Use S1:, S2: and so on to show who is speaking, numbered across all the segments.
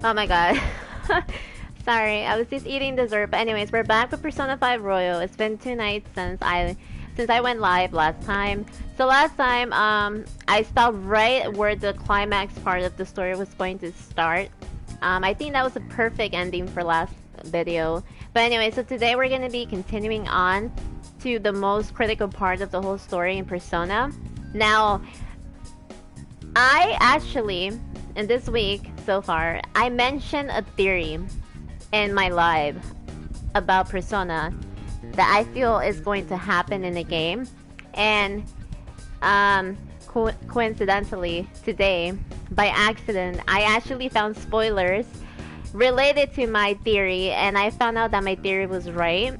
S1: Oh my god. Sorry, I was just eating dessert. But anyways, we're back with Persona 5 Royal. It's been 2 nights since I went live last time. So last time, I stopped right where the climax part of the story was going to start. I think that was a perfect ending for last video. But anyway, so today we're gonna be continuing on to the most critical part of the whole story in Persona. Now, I actually, in this week so far, I mentioned a theory in my live about Persona that I feel is going to happen in the game. And coincidentally, today, by accident, I actually found spoilers related to my theory, and I found out that my theory was right.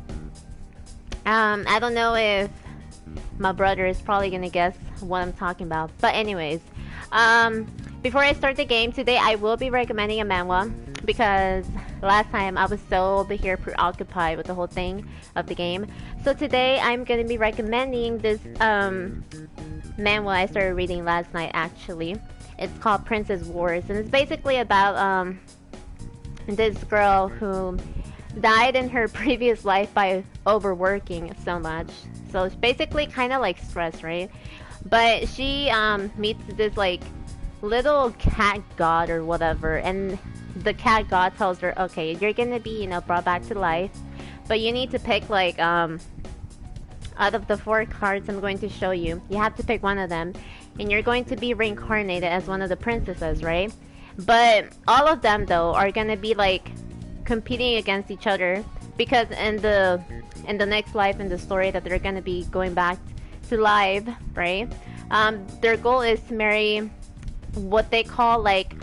S1: I don't know if my brother is probably gonna guess what I'm talking about, but anyways, before I start the game today, I will be recommending a manhwa because last time I was so over here preoccupied with the whole thing of the game. So today I'm gonna be recommending this manhwa I started reading last night. Actually, it's called Princess Wars, and it's basically about this girl who died in her previous life by overworking so much. So it's basically kind of like stress, right? But she meets this like little cat god or whatever, and the cat god tells her, okay, you're gonna be, you know, brought back to life, but you need to pick like out of the 4 cards I'm going to show you, you have to pick one of them, and you're going to be reincarnated as one of the princesses, right? But all of them though are gonna be like competing against each other, because in the next life in the story that they're gonna be going back to live, right? Their goal is to marry what they call like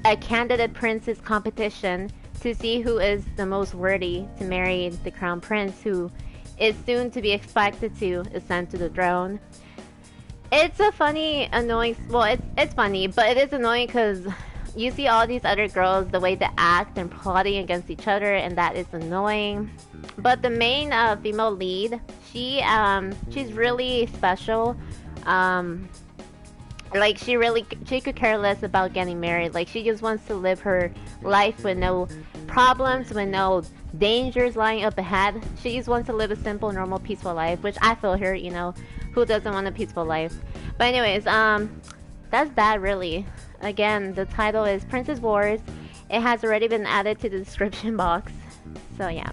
S1: a candidate princess competition to see who is the most worthy to marry the crown prince, who is soon to be expected to ascend to the throne. It's a funny, annoying. Well, it's funny, but it is annoying because you see all these other girls, the way they act and plotting against each other, and that is annoying. But the main female lead, she's really special. Like she could care less about getting married. Like she just wants to live her life with no problems, with no dangers lying up ahead. She just wants to live a simple, normal, peaceful life, which I feel her, you know, who doesn't want a peaceful life? But anyways, that's that really. Again, the title is Princess Wars. It has already been added to the description box. So yeah.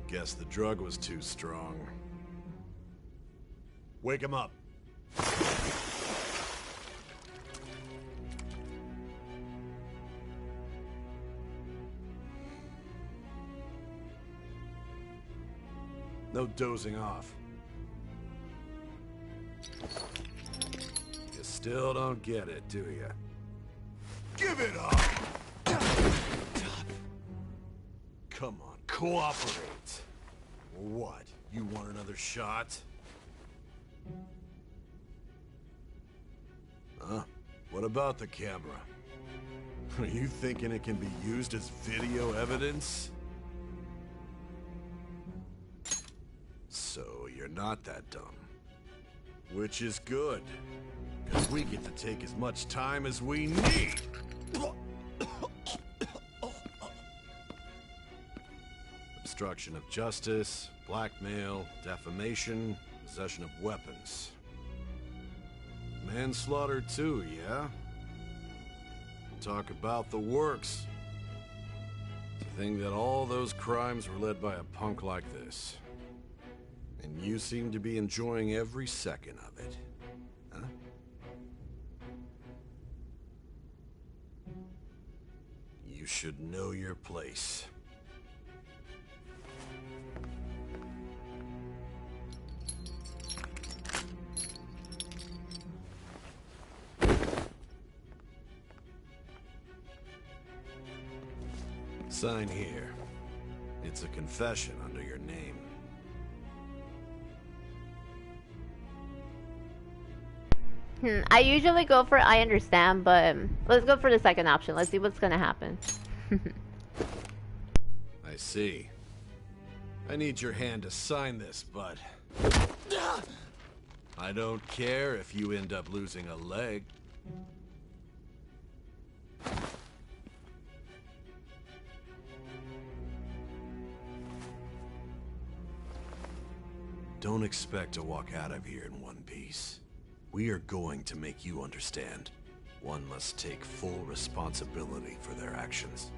S2: Guess the drug was too strong. Wake him up. No dozing off. You still don't get it, do you? Give it up! Come on, cooperate. What? You want another shot? Huh? What about the camera? Are you thinking it can be used as video evidence? So you're not that dumb. Which is good, because we get to take as much time as we need. Obstruction of justice, blackmail, defamation, possession of weapons. Manslaughter too, yeah? Talk about the works. To think that all those crimes were led by a punk like this. And you seem to be enjoying every second of it. Huh? You should know your place. Sign here. It's a confession under your name.
S1: I usually go for I understand, but let's go for the second option. Let's see what's gonna happen.
S2: I see. I need your hand to sign this, but I don't care if you end up losing a leg. Don't expect to walk out of here in one piece. We are going to make you understand. One must take full responsibility for their actions.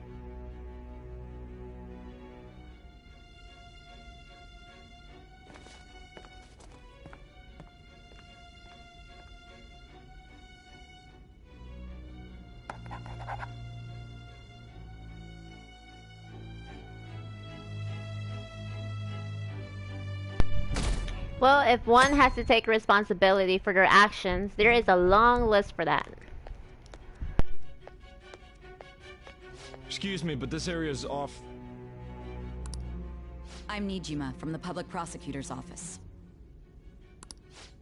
S1: Well, if one has to take responsibility for their actions, there is a long list for that.
S3: Excuse me, but this area is off.
S4: I'm Nijima from the Public Prosecutor's Office.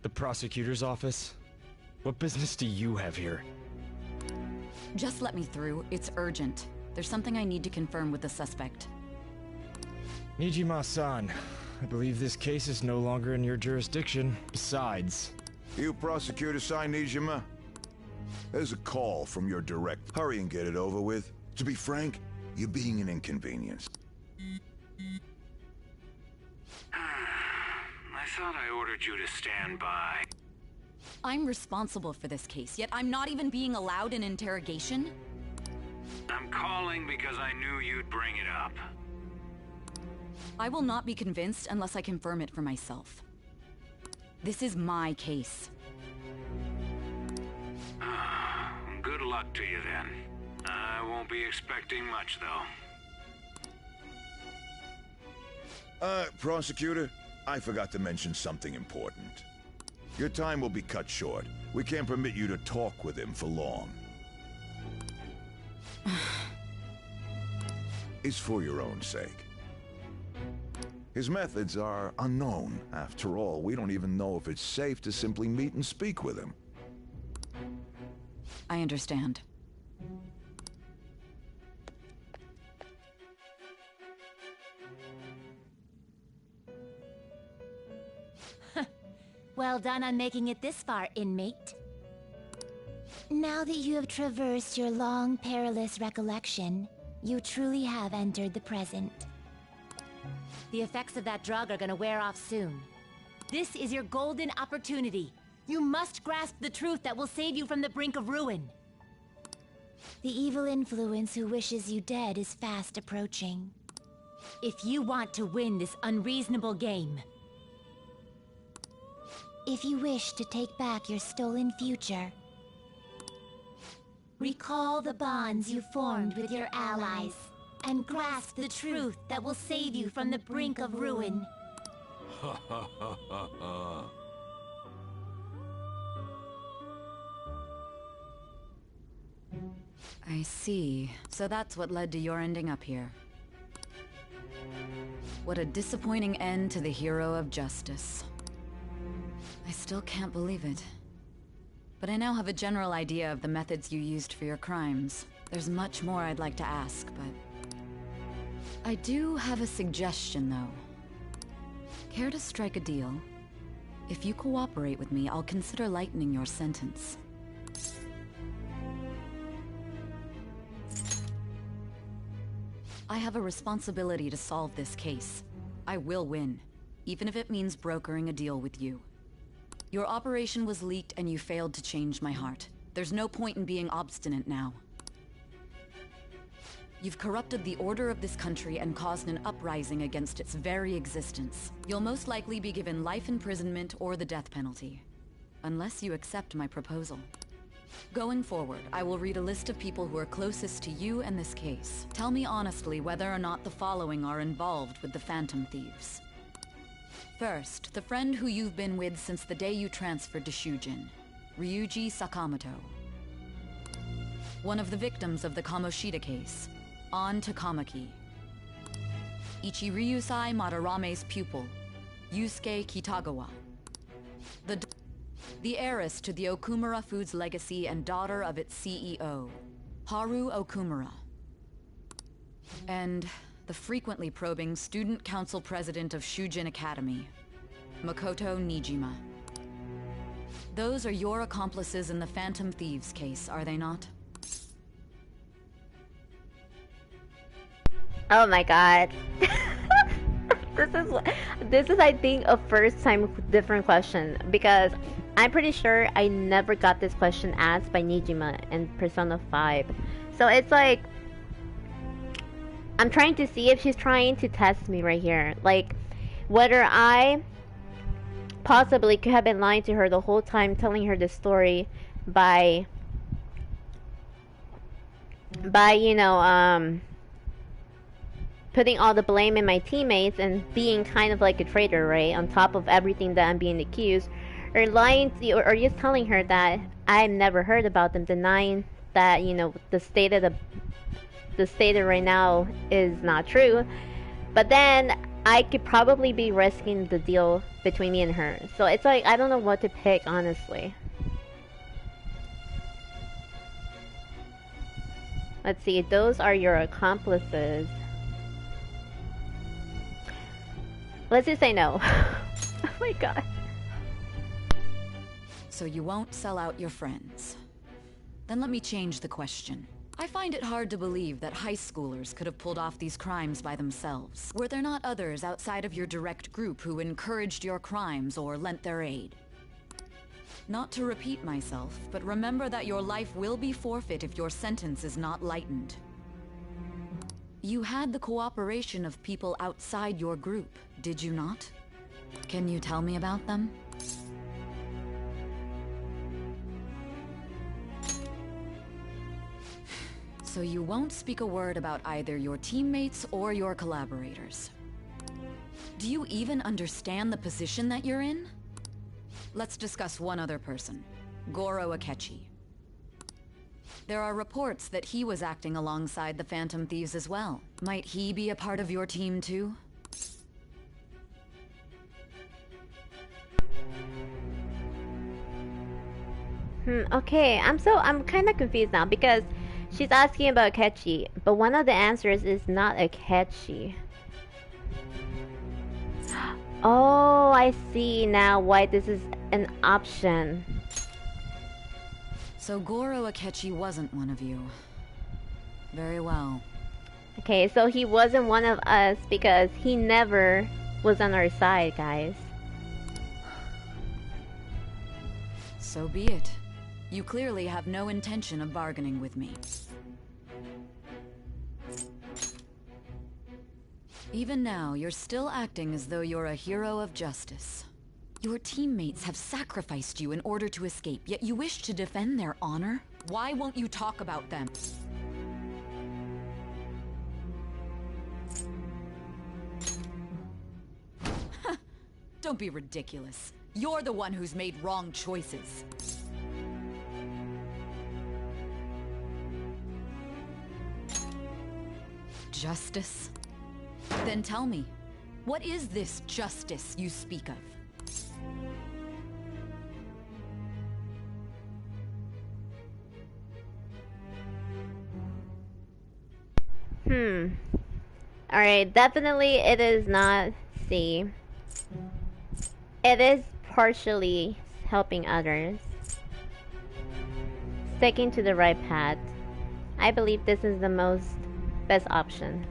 S3: The prosecutor's office? What business do you have here?
S4: Just let me through. It's urgent. There's something I need to confirm with the suspect.
S3: Nijima-san, I believe this case is no longer in your jurisdiction. Besides...
S5: You prosecutor sign Nijima? There's a call from your direct. Hurry and get it over with. To be frank, you're being an inconvenience.
S6: I thought I ordered you to stand by.
S4: I'm responsible for this case, yet I'm not even being allowed an interrogation?
S6: I'm calling because I knew you'd bring it up.
S4: I will not be convinced unless I confirm it for myself. This is my case.
S6: Good luck to you then. I won't be expecting much, though.
S5: Prosecutor, I forgot to mention something important. Your time will be cut short. We can't permit you to talk with him for long. It's for your own sake. His methods are unknown. After all, we don't even know if it's safe to simply meet and speak with him.
S4: I understand.
S7: Well done on making it this far, inmate. Now that you have traversed your long, perilous recollection, you truly have entered the present. The effects of that drug are gonna wear off soon. This is your golden opportunity. You must grasp the truth that will save you from the brink of ruin. The evil influence who wishes you dead is fast approaching. If you want to win this unreasonable game, if you wish to take back your stolen future, recall the bonds you formed with your allies, and grasp the truth that will save you from the brink of ruin.
S2: Ha ha ha ha ha.
S4: I see. So that's what led to your ending up here. What a disappointing end to the hero of justice. I still can't believe it. But I now have a general idea of the methods you used for your crimes. There's much more I'd like to ask, but... I do have a suggestion, though. Care to strike a deal? If you cooperate with me, I'll consider lightening your sentence. I have a responsibility to solve this case. I will win, even if it means brokering a deal with you. Your operation was leaked and you failed to change my heart. There's no point in being obstinate now. You've corrupted the order of this country and caused an uprising against its very existence. You'll most likely be given life imprisonment or the death penalty, unless you accept my proposal. Going forward, I will read a list of people who are closest to you and this case. Tell me honestly whether or not the following are involved with the Phantom Thieves. First, the friend who you've been with since the day you transferred to Shujin, Ryuji Sakamoto. One of the victims of the Kamoshida case, An Takamaki. Ichiryusai Madarame's pupil, Yusuke Kitagawa. The heiress to the Okumura Foods legacy and daughter of its CEO, Haru Okumura. And the frequently probing student council president of Shujin Academy, Makoto Nijima. Those are your accomplices in the Phantom Thieves case, are they not?
S1: Oh my god. This is I think a first time different question, because I'm pretty sure I never got this question asked by Nijima in Persona 5. So it's like I'm trying to see if she's trying to test me right here, like whether I possibly could have been lying to her the whole time, telling her the story by you know, putting all the blame in my teammates and being kind of like a traitor, right, on top of everything that I'm being accused, or lying to, or just telling her that I've never heard about them, denying that, you know, the stated right now is not true. But then I could probably be risking the deal between me and her. So it's like I don't know what to pick, honestly. Let's see, those are your accomplices. Let's just say no. Oh my god.
S4: So you won't sell out your friends. Then let me change the question. I find it hard to believe that high schoolers could have pulled off these crimes by themselves. Were there not others outside of your direct group who encouraged your crimes or lent their aid? Not to repeat myself, but remember that your life will be forfeit if your sentence is not lightened. You had the cooperation of people outside your group, did you not? Can you tell me about them? So you won't speak a word about either your teammates or your collaborators. Do you even understand the position that you're in? Let's discuss one other person, Goro Akechi. There are reports that he was acting alongside the Phantom Thieves as well. Might he be a part of your team too?
S1: Okay, I'm kind of confused now, because she's asking about Akechi, but one of the answers is not Akechi. Oh, I see now why this is an option.
S4: So Goro Akechi wasn't one of you. Very well.
S1: Okay, so he wasn't one of us because he never was on our side, guys.
S4: So be it. You clearly have no intention of bargaining with me. Even now, you're still acting as though you're a hero of justice. Your teammates have sacrificed you in order to escape, yet you wish to defend their honor? Why won't you talk about them? Don't be ridiculous. You're the one who's made wrong choices. Justice? Then tell me, what is this justice you speak of?
S1: Alright, definitely it is not C. It is partially helping others. Sticking to the right path. I believe this is the best option.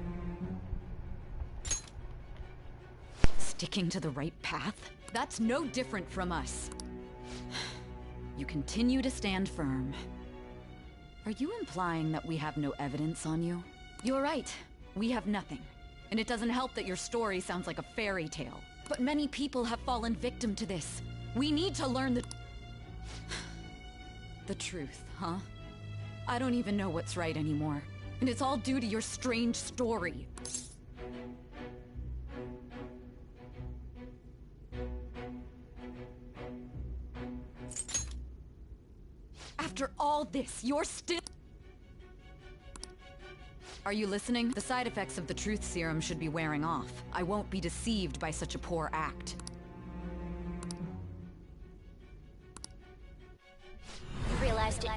S4: Sticking to the right path? That's no different from us. You continue to stand firm. Are you implying that we have no evidence on you? You're right. We have nothing. And it doesn't help that your story sounds like a fairy tale. But many people have fallen victim to this. We need to learn the truth, huh? I don't even know what's right anymore. And it's all due to your strange story. After all this, you're still... Are you listening? The side effects of the truth serum should be wearing off. I won't be deceived by such a poor act.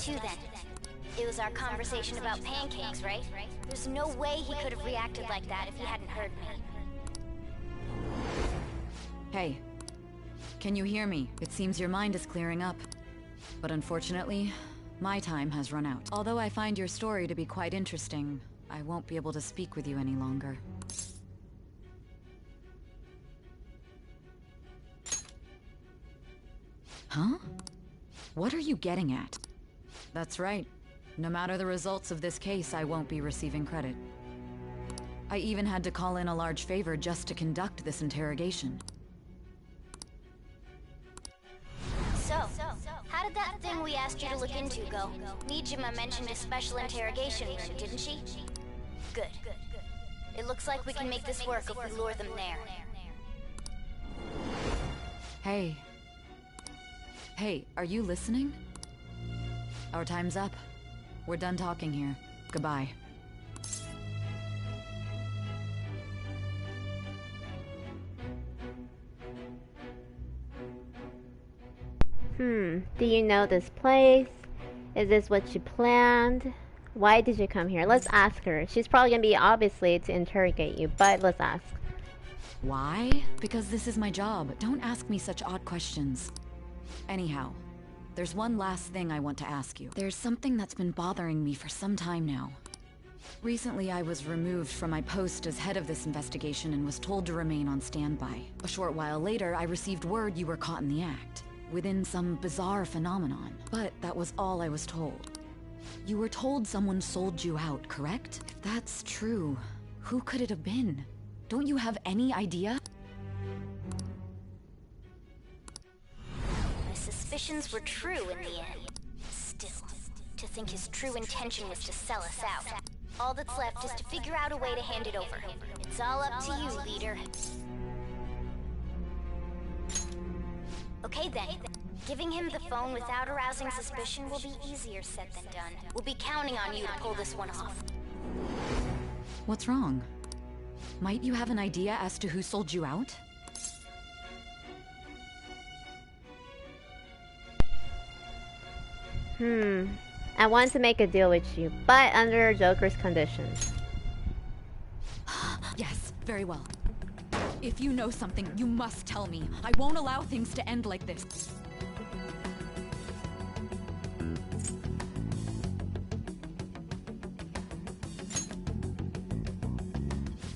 S8: too then. It was our conversation about pancakes, right? There's no way he could have reacted like that if he hadn't heard me.
S4: Hey. Can you hear me? It seems your mind is clearing up. But unfortunately, my time has run out. Although I find your story to be quite interesting, I won't be able to speak with you any longer. Huh? What are you getting at? That's right. No matter the results of this case, I won't be receiving credit. I even had to call in a large favor just to conduct this interrogation.
S8: So, how did that thing we asked you to look into go? Nijima mentioned a special interrogation room, didn't she? Good. It looks like we can make this work if we lure them there.
S4: Hey. Hey, are you listening? Our time's up. We're done talking here. Goodbye.
S1: Do you know this place? Is this what you planned? Why did you come here? Let's ask her. She's probably gonna be obviously to interrogate you, but let's ask.
S4: Why? Because this is my job. Don't ask me such odd questions. Anyhow, there's one last thing I want to ask you. There's something that's been bothering me for some time now. Recently, I was removed from my post as head of this investigation and was told to remain on standby. A short while later, I received word you were caught in the act, within some bizarre phenomenon. But that was all I was told. You were told someone sold you out, correct? If that's true, who could it have been? Don't you have any idea?
S8: My suspicions were true in the end. Still, to think his true intention was to sell us out. All that's left is to figure out a way to hand it over. It's all up to you, leader. Okay then. Giving him the phone without arousing suspicion will be easier said than done. We'll be counting on you to pull this one off.
S4: What's wrong? Might you have an idea as to who sold you out?
S1: I want to make a deal with you, but under Joker's conditions.
S4: Yes, very well. If you know something, you must tell me. I won't allow things to end like this.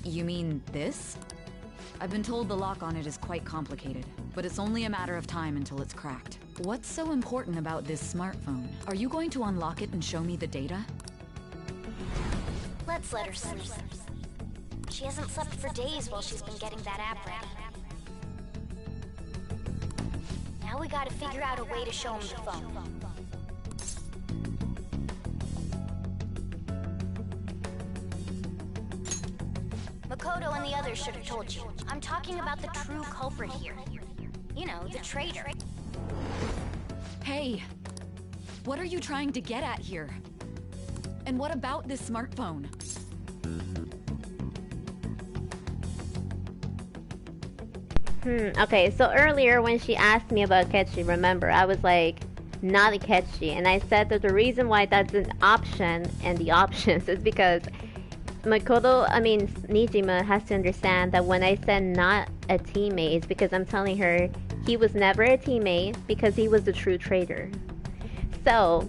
S4: You mean this? I've been told the lock on it is quite complicated, but it's only a matter of time until it's cracked. What's so important about this smartphone? Are you going to unlock it and show me the data?
S8: Let's let her sleep. She hasn't slept for days while she's been getting that app ready. Now we gotta figure out a way to show him the phone. Makoto and the others should have told you. I'm talking about the true culprit here. You know, the traitor.
S4: Hey! What are you trying to get at here? And what about this smartphone?
S1: Okay, so earlier when she asked me about Ketchi, remember, I was like, not a Ketchi. And I said that the reason why that's an option in the options is because Nijima has to understand that when I said not a teammate, it's because I'm telling her he was never a teammate because he was the true traitor. So,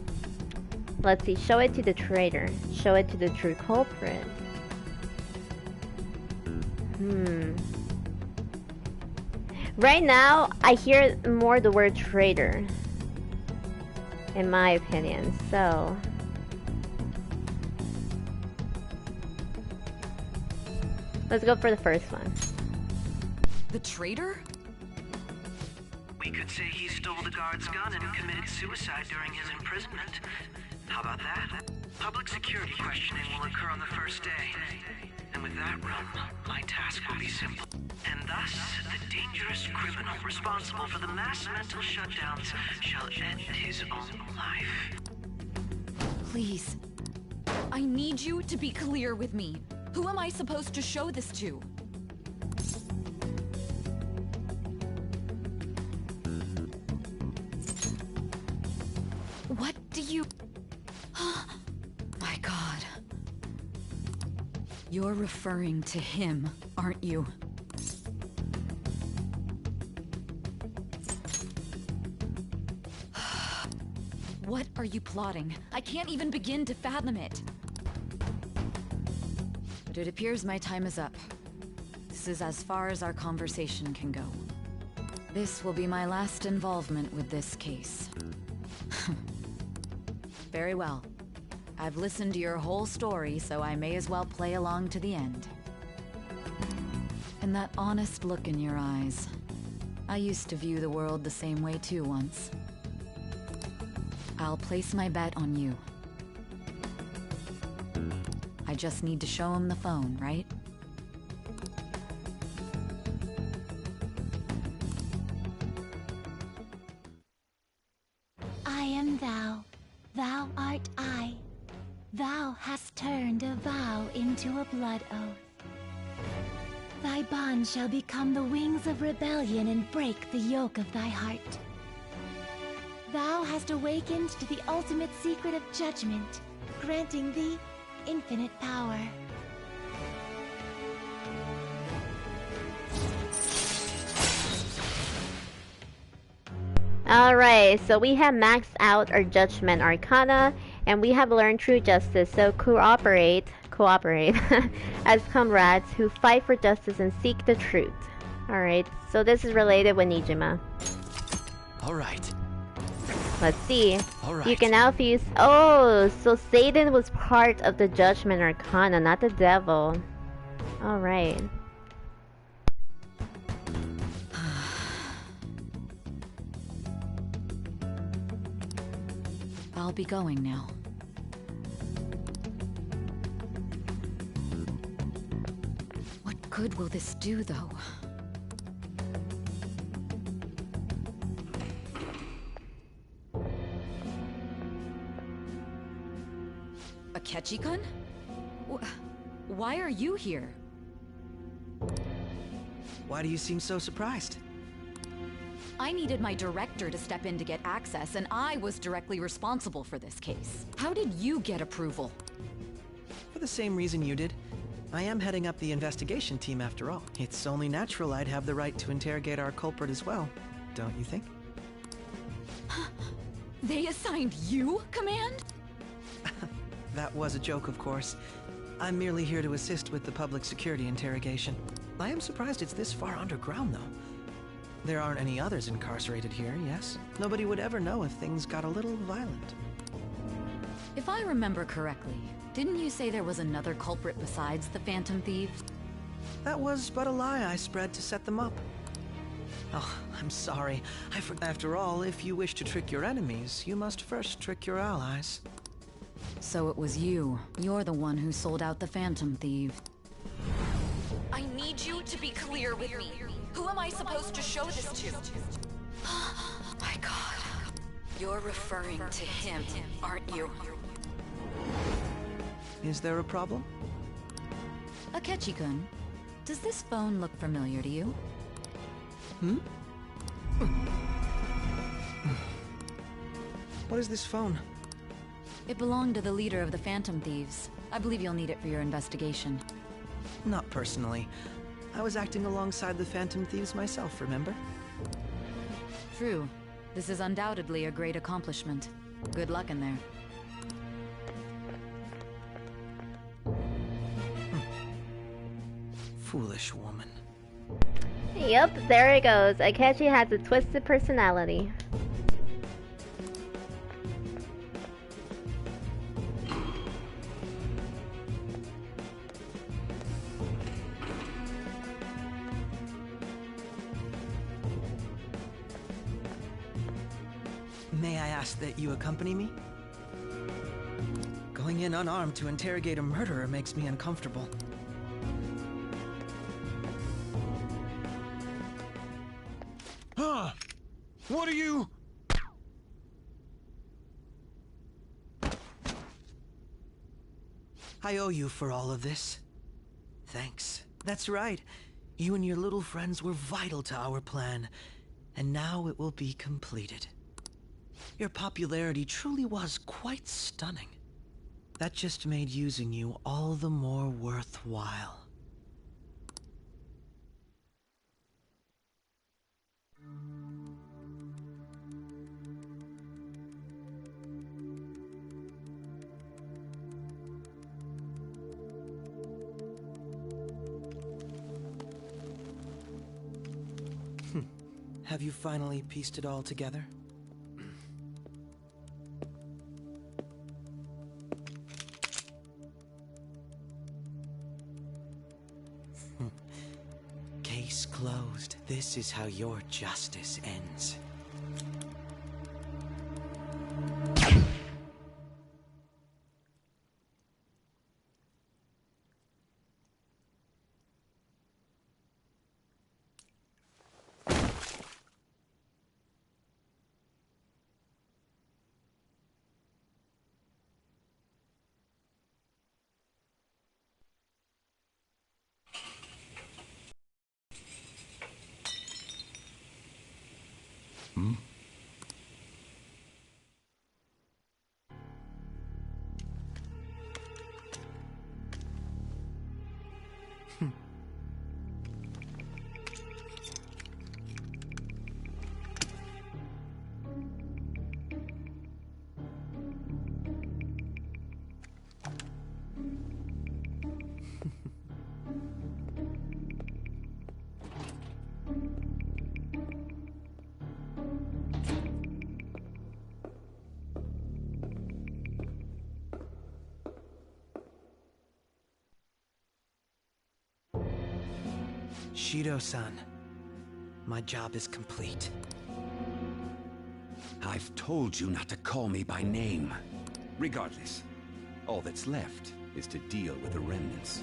S1: let's see, show it to the traitor. Show it to the true culprit. Right now, I hear more the word traitor, in my opinion, so... Let's go for the first one.
S4: The traitor?
S9: We could say he stole the guard's gun and committed suicide during his imprisonment. How about that? Public security questioning will occur on the first day. And with that realm, my task will be simple. And thus, the dangerous criminal responsible for the mass mental shutdowns shall end his own life.
S4: Please. I need you to be clear with me. Who am I supposed to show this to? What do you... You're referring to him, aren't you? What are you plotting? I can't even begin to fathom it. But it appears my time is up. This is as far as our conversation can go. This will be my last involvement with this case. Very well. I've listened to your whole story, so I may as well play along to the end. And that honest look in your eyes. I used to view the world the same way too once. I'll place my bet on you. I just need to show him the phone, right?
S7: I am thou, thou art I. Thou hast turned a vow into a blood oath. Thy bond shall become the wings of rebellion and break the yoke of thy heart. Thou hast awakened to the ultimate secret of judgment, granting thee infinite power.
S1: Alright, so we have maxed out our Judgment Arcana, and we have learned True Justice, so cooperate, as comrades who fight for justice and seek the truth. Alright, so this is related with Nijima.
S3: Alright.
S1: Let's see.
S3: Alright.
S1: You can now fuse... Oh, so Satan was part of the Judgment Arcana, not the devil. Alright.
S4: I'll be going now. What good will this do, though? Akechi-kun? Why are you here?
S10: Why do you seem so surprised?
S4: I needed my director to step in to get access, and I was directly responsible for this case. How did you get approval?
S10: For the same reason you did. I am heading up the investigation team after all. It's only natural I'd have the right to interrogate our culprit as well, don't you think?
S4: They assigned you command?
S10: That was a joke, of course. I'm merely here to assist with the public security interrogation. I am surprised it's this far underground, though. There aren't any others incarcerated here, yes? Nobody would ever know if things got a little violent.
S4: If I remember correctly, didn't you say there was another culprit besides the Phantom Thieves?
S10: That was but a lie I spread to set them up. Oh, I'm sorry. I forgot. After all, if you wish to trick your enemies, you must first trick your allies.
S4: So it was you. You're the one who sold out the Phantom Thieves. I need you to be clear with me. Who am I supposed to show this to? My God. You're referring to him, aren't you?
S10: Is there a problem?
S4: Akechi-kun, does this phone look familiar to you?
S10: Hmm? What is this phone?
S4: It belonged to the leader of the Phantom Thieves. I believe you'll need it for your investigation.
S10: Not personally. I was acting alongside the Phantom Thieves myself, remember?
S4: True. This is undoubtedly a great accomplishment. Good luck in there.
S10: Foolish woman.
S1: Yep, there it goes. Akechi has a twisted personality.
S10: May I ask that you accompany me? Going in unarmed to interrogate a murderer makes me uncomfortable.
S2: Huh? What are you...
S10: I owe you for all of this. Thanks. That's right. You and your little friends were vital to our plan, and now it will be completed. Your popularity truly was quite stunning. That just made using you all the more worthwhile. Have you finally pieced it all together? Case closed. This is how your justice ends. Shido-san, my job is complete.
S11: I've told you not to call me by name. Regardless, all that's left is to deal with the remnants.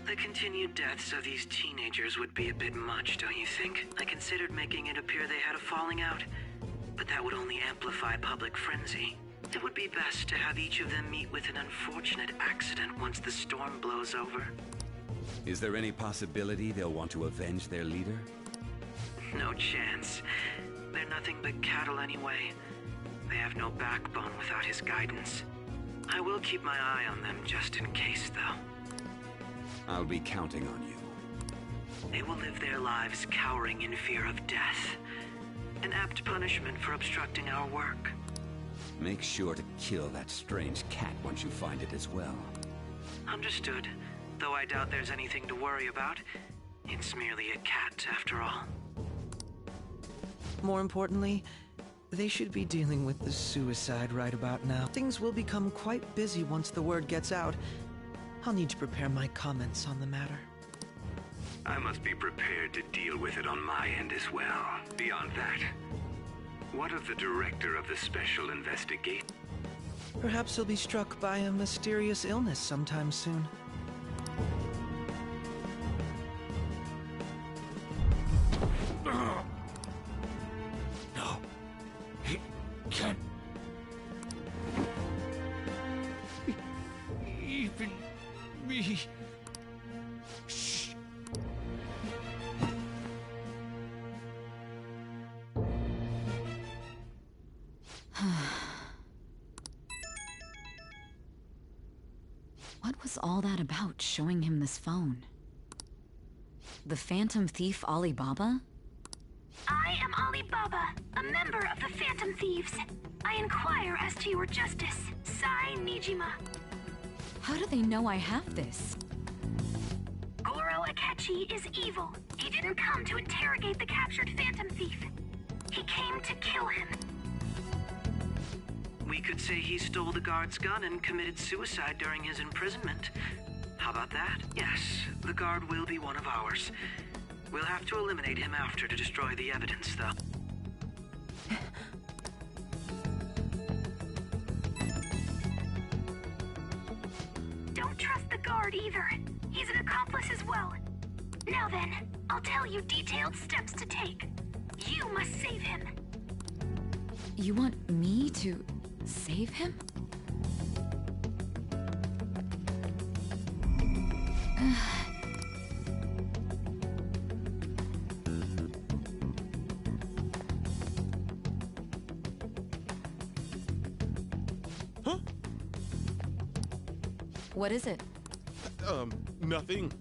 S9: The continued deaths of these teenagers would be a bit much, don't you think? I considered making it appear they had a falling out, but that would only amplify public frenzy. It would be best to have each of them meet with an unfortunate accident once the storm blows over.
S11: Is there any possibility they'll want to avenge their leader?
S9: No chance. They're nothing but cattle anyway. They have no backbone without his guidance. I will keep my eye on them just in case, though.
S11: I'll be counting on you.
S9: They will live their lives cowering in fear of death. An apt punishment for obstructing our work.
S11: Make sure to kill that strange cat once you find it as well.
S9: Understood. Though I doubt there's anything to worry about. It's merely a cat, after all.
S10: More importantly, they should be dealing with the suicide right about now. Things will become quite busy once the word gets out. I'll need to prepare my comments on the matter.
S6: I must be prepared to deal with it on my end as well. Beyond that, what of the director of the special investigation?
S10: Perhaps he'll be struck by a mysterious illness sometime soon.
S11: No. He can't. Even me. Shh.
S4: What was all that about, showing him this phone? The Phantom Thief Alibaba?
S12: I am Alibaba, a member of the Phantom Thieves. I inquire as to your justice, Sai Nijima.
S4: How do they know I have this?
S12: Goro Akechi is evil. He didn't come to interrogate the captured Phantom Thief. He came to kill him.
S9: We could say he stole the guard's gun and committed suicide during his imprisonment. How about that? Yes, the guard will be one of ours. We'll have to eliminate him after to destroy the evidence, though.
S12: Don't trust the guard either. He's an accomplice as well. Now then, I'll tell you detailed steps to take. You must save him.
S4: You want me to save him? What is it?
S13: Nothing.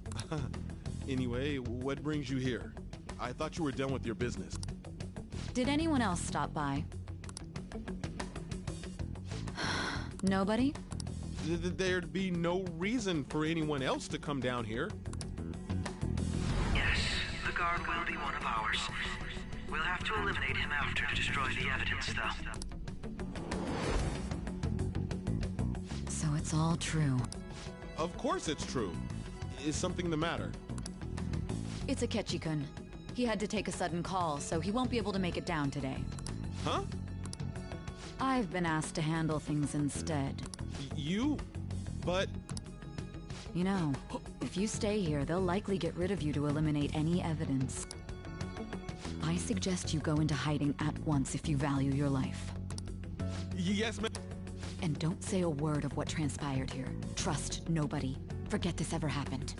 S13: Anyway, what brings you here? I thought you were done with your business.
S4: Did anyone else stop by? Nobody?
S13: There'd be no reason for anyone else to come down here.
S9: Yes, the guard will be one of ours. We'll have to eliminate him after to destroy the evidence, though.
S4: So it's all true.
S13: Of course it's true. Is something the matter?
S4: It's Akechi-kun. He had to take a sudden call, so he won't be able to make it down today.
S13: Huh?
S4: I've been asked to handle things instead.
S13: You? But...
S4: You know, if you stay here, they'll likely get rid of you to eliminate any evidence. I suggest you go into hiding at once if you value your life.
S13: Yes, ma'am.
S4: And don't say a word of what transpired here. Trust nobody. Forget this ever happened.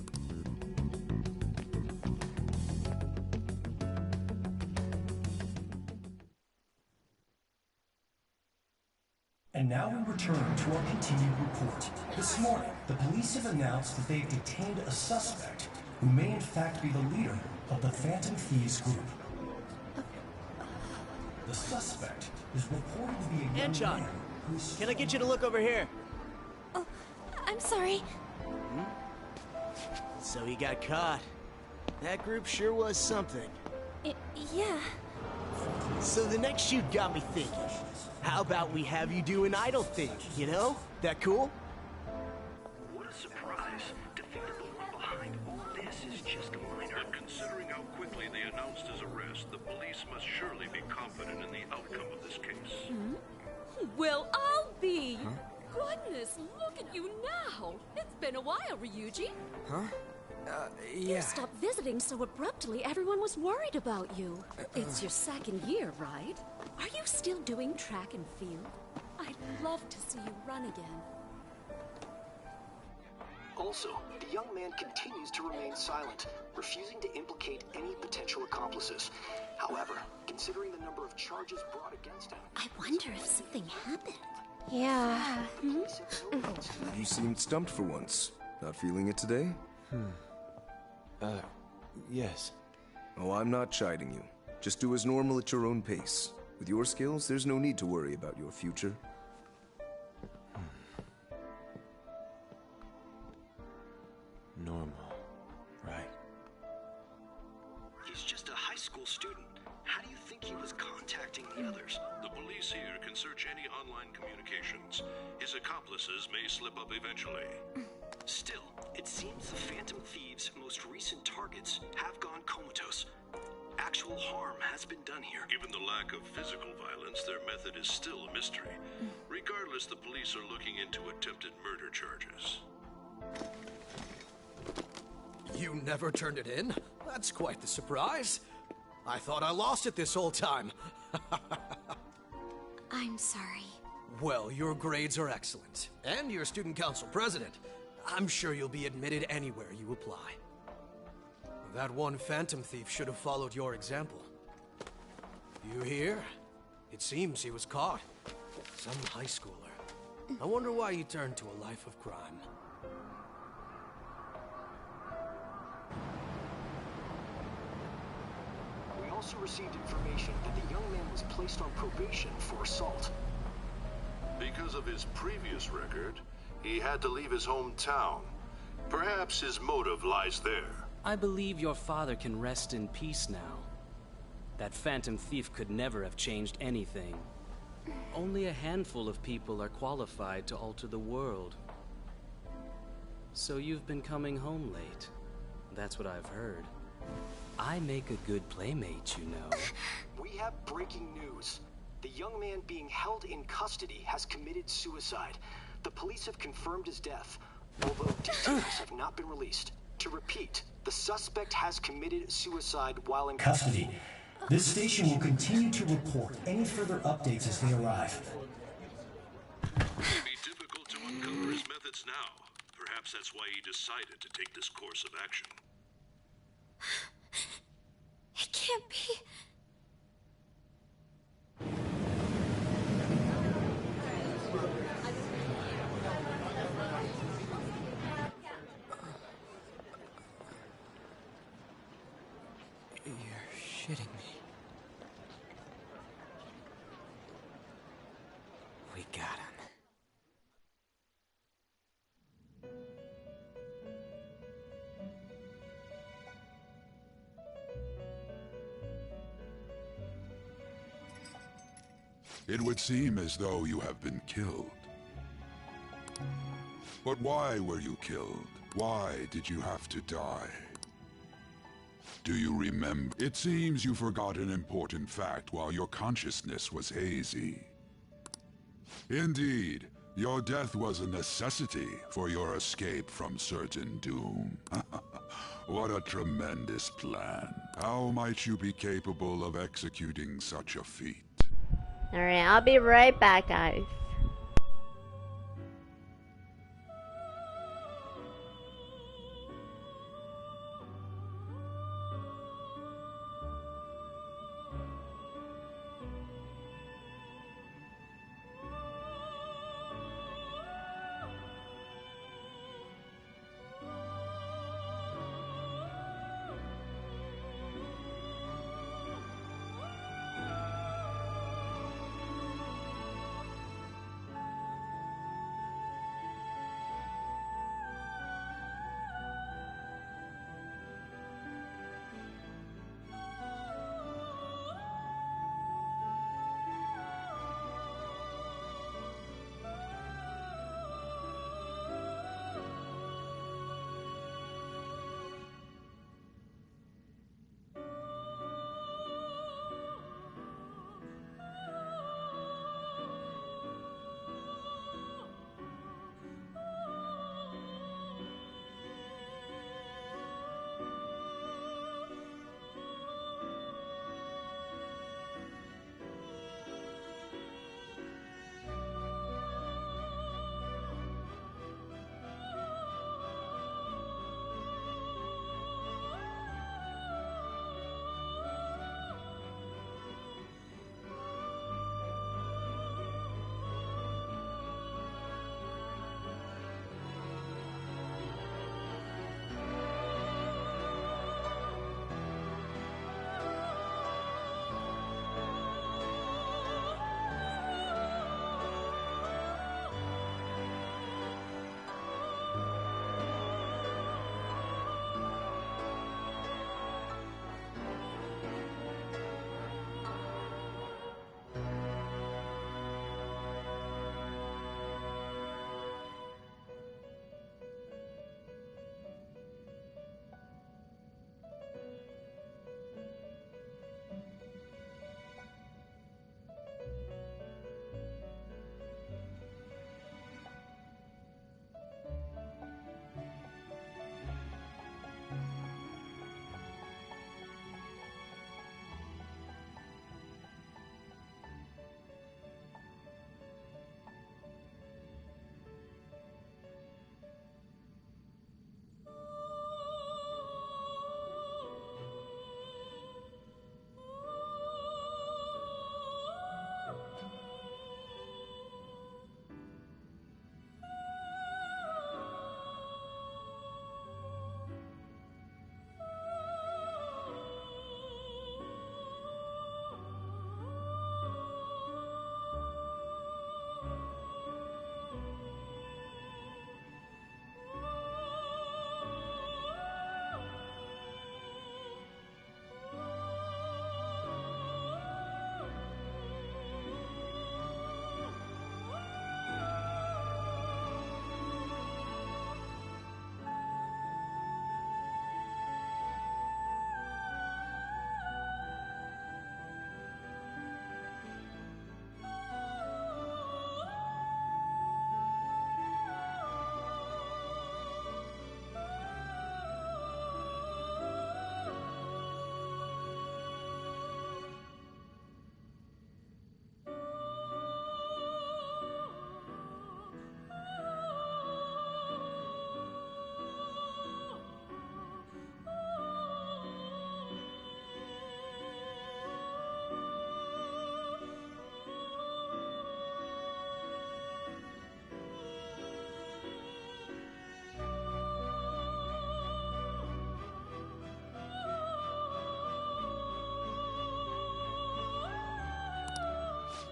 S14: And now we return to our continued report. This morning, the police have announced that they've detained a suspect who may in fact be the leader of the Phantom Thieves group. The suspect is reported to be a young man who's...
S15: Can I get you to look over here?
S7: Oh, I'm sorry.
S15: So he got caught. That group sure was something.
S7: Yeah.
S15: So the next shoot got me thinking. How about we have you do an idle thing, you know? That cool?
S6: What a surprise. To think that the one behind all this is just a minor. But considering how quickly they announced his arrest, the police must surely be confident in the outcome of this case.
S16: Well, I'll be. Goodness, look at you now. It's been a while, Ryuji.
S3: Huh?
S16: You
S3: Yeah.
S16: stopped visiting so abruptly, everyone was worried about you. It's your second year, right? Are you still doing track and field? I'd love to see you run again.
S17: Also, the young man continues to remain silent, refusing to implicate any potential accomplices. However, considering the number of charges brought against him...
S16: I wonder if something happened.
S7: Yeah.
S18: You seemed stumped for once. Not feeling it today?
S3: Yes.
S18: Oh, I'm not chiding you. Just do as normal at your own pace. With your skills, there's no need to worry about your future.
S3: Normal. Right.
S17: He's just a high school student. How do you think he was contacting the others?
S2: The police here can search any online communications. His accomplices may slip up eventually.
S17: Still, it seems the Phantom Thieves' most recent targets have gone comatose. Actual harm has been done here.
S2: Given the lack of physical violence, their method is still a mystery. Regardless, the police are looking into attempted murder charges.
S19: You never turned it in? That's quite the surprise. I thought I lost it this whole time.
S7: I'm sorry.
S19: Well, your grades are excellent. And you're student council president. I'm sure you'll be admitted anywhere you apply. That one phantom thief should have followed your example. You hear? It seems he was caught. Some high schooler. I wonder why he turned to a life of crime.
S17: We also received information that the young man was placed on probation for assault.
S2: Because of his previous record, he had to leave his hometown. Perhaps his motive lies there.
S20: I believe your father can rest in peace now. That phantom thief could never have changed anything. Only a handful of people are qualified to alter the world. So you've been coming home late. That's what I've heard. I make a good playmate, you know.
S17: We have breaking news. The young man being held in custody has committed suicide. The police have confirmed his death, although details have not been released. To repeat, the suspect has committed suicide while in
S14: Custody. This station will continue to report any further updates as they arrive.
S2: It may be difficult to uncover his methods now. Perhaps that's why he decided to take this course of action.
S7: It can't be.
S10: shitting me. We got him.
S21: It would seem as though you have been killed. But why were you killed? Why did you have to die? Do you remember? It seems you forgot an important fact while your consciousness was hazy. Indeed, your death was a necessity for your escape from certain doom. What a tremendous plan. How might you be capable of executing such a feat?
S1: Alright, I'll be right back, guys.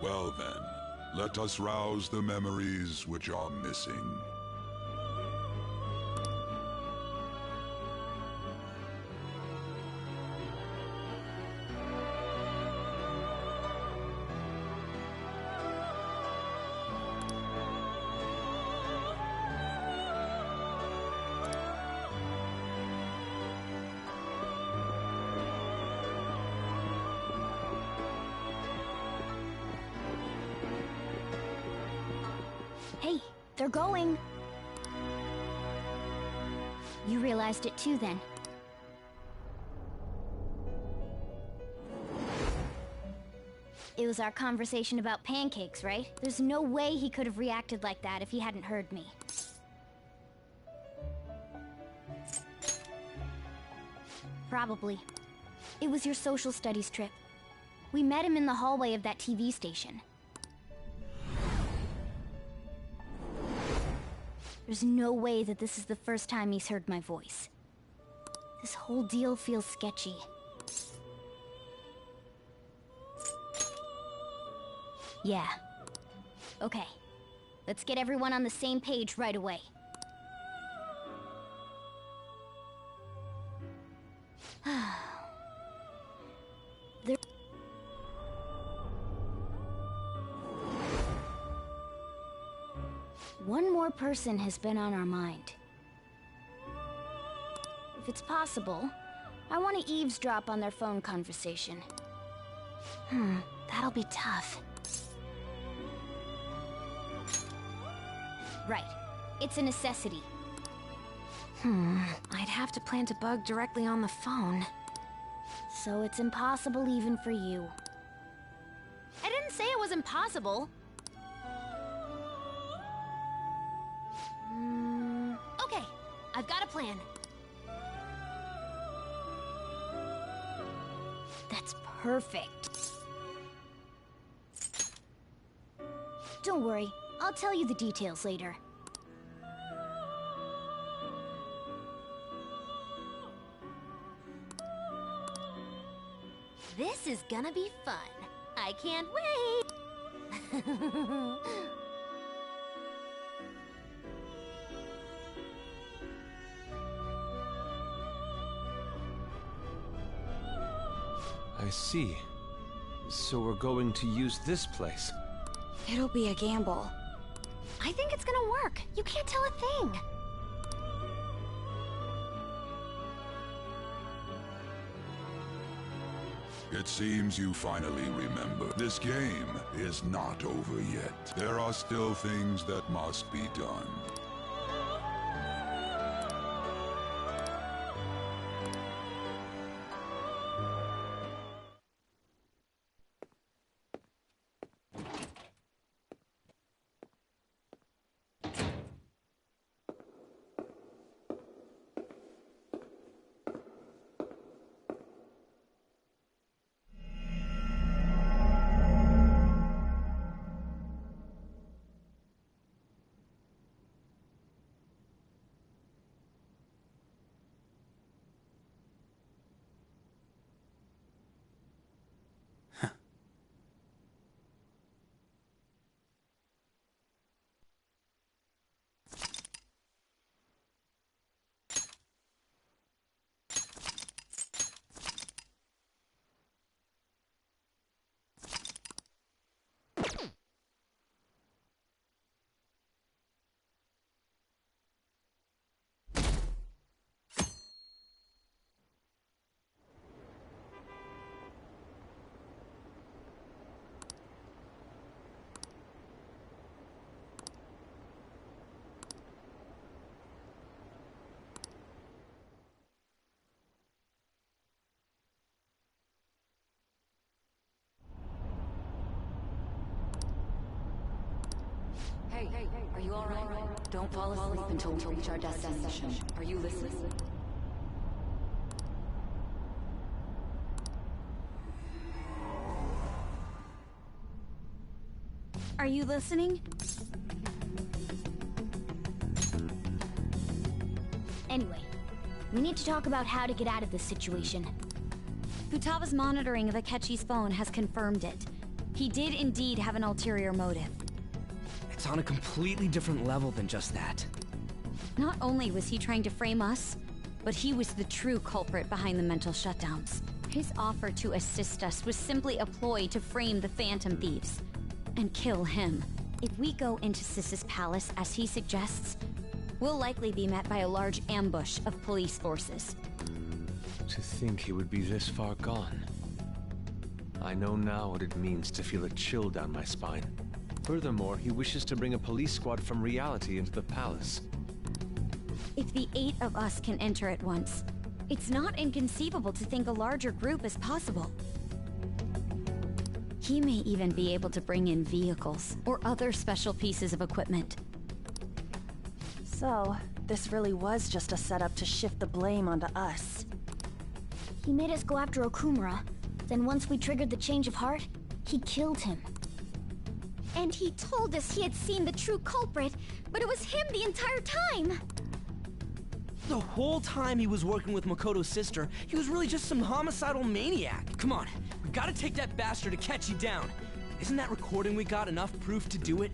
S21: Well then, let us rouse the memories which are missing.
S8: Hey, they're going. You realized it too, then. It was our conversation about pancakes, right? There's no way he could have reacted like that if he hadn't heard me. Probably. It was your social studies trip. We met him in the hallway of that TV station. There's no way that this is the first time he's heard my voice. This whole deal feels sketchy. Yeah. Okay. Let's get everyone on the same page right away. There... One more person has been on our mind. If it's possible, I want to eavesdrop on their phone conversation. That'll be tough. Right. It's a necessity.
S7: I'd have to plant a bug directly on the phone.
S8: So it's impossible even for you. I didn't say it was impossible. Okay, I've got a plan. That's perfect. Don't worry, I'll tell you the details later.
S7: This is gonna be fun. I can't wait!
S3: I see. So we're going to use this place.
S7: It'll be a gamble. I think it's gonna work. You can't tell a thing.
S21: It seems you finally remember. This game is not over yet. There are still things that must be done.
S4: Hey, are you alright? Don't fall asleep until we reach our destination. Are you listening?
S8: Are you listening? Anyway, we need to talk about how to get out of this situation. Futaba's monitoring of Akechi's phone has confirmed it.
S5: He did indeed have an ulterior motive.
S22: It's on a completely different level than just that.
S5: Not only was he trying to frame us, but he was the true culprit behind the mental shutdowns. His offer to assist us was simply a ploy to frame the Phantom Thieves and kill him. If we go into Sis's palace as he suggests, we'll likely be met by a large ambush of police forces.
S23: To think he would be this far gone. I know now what it means to feel a chill down my spine. Furthermore, he wishes to bring a police squad from reality into the palace.
S5: If the 8 of us can enter at once, it's not inconceivable to think a larger group is possible. He may even be able to bring in vehicles or other special pieces of equipment.
S24: So, this really was just a setup to shift the blame onto us.
S8: He made us go after Okumura. Then once we triggered the change of heart, he killed him.
S7: And he told us he had seen the true culprit, but it was him the entire time!
S22: The whole time he was working with Makoto's sister, he was really just some homicidal maniac. Come on, we gotta take that bastard Akechi down. Isn't that recording we got enough proof to do it?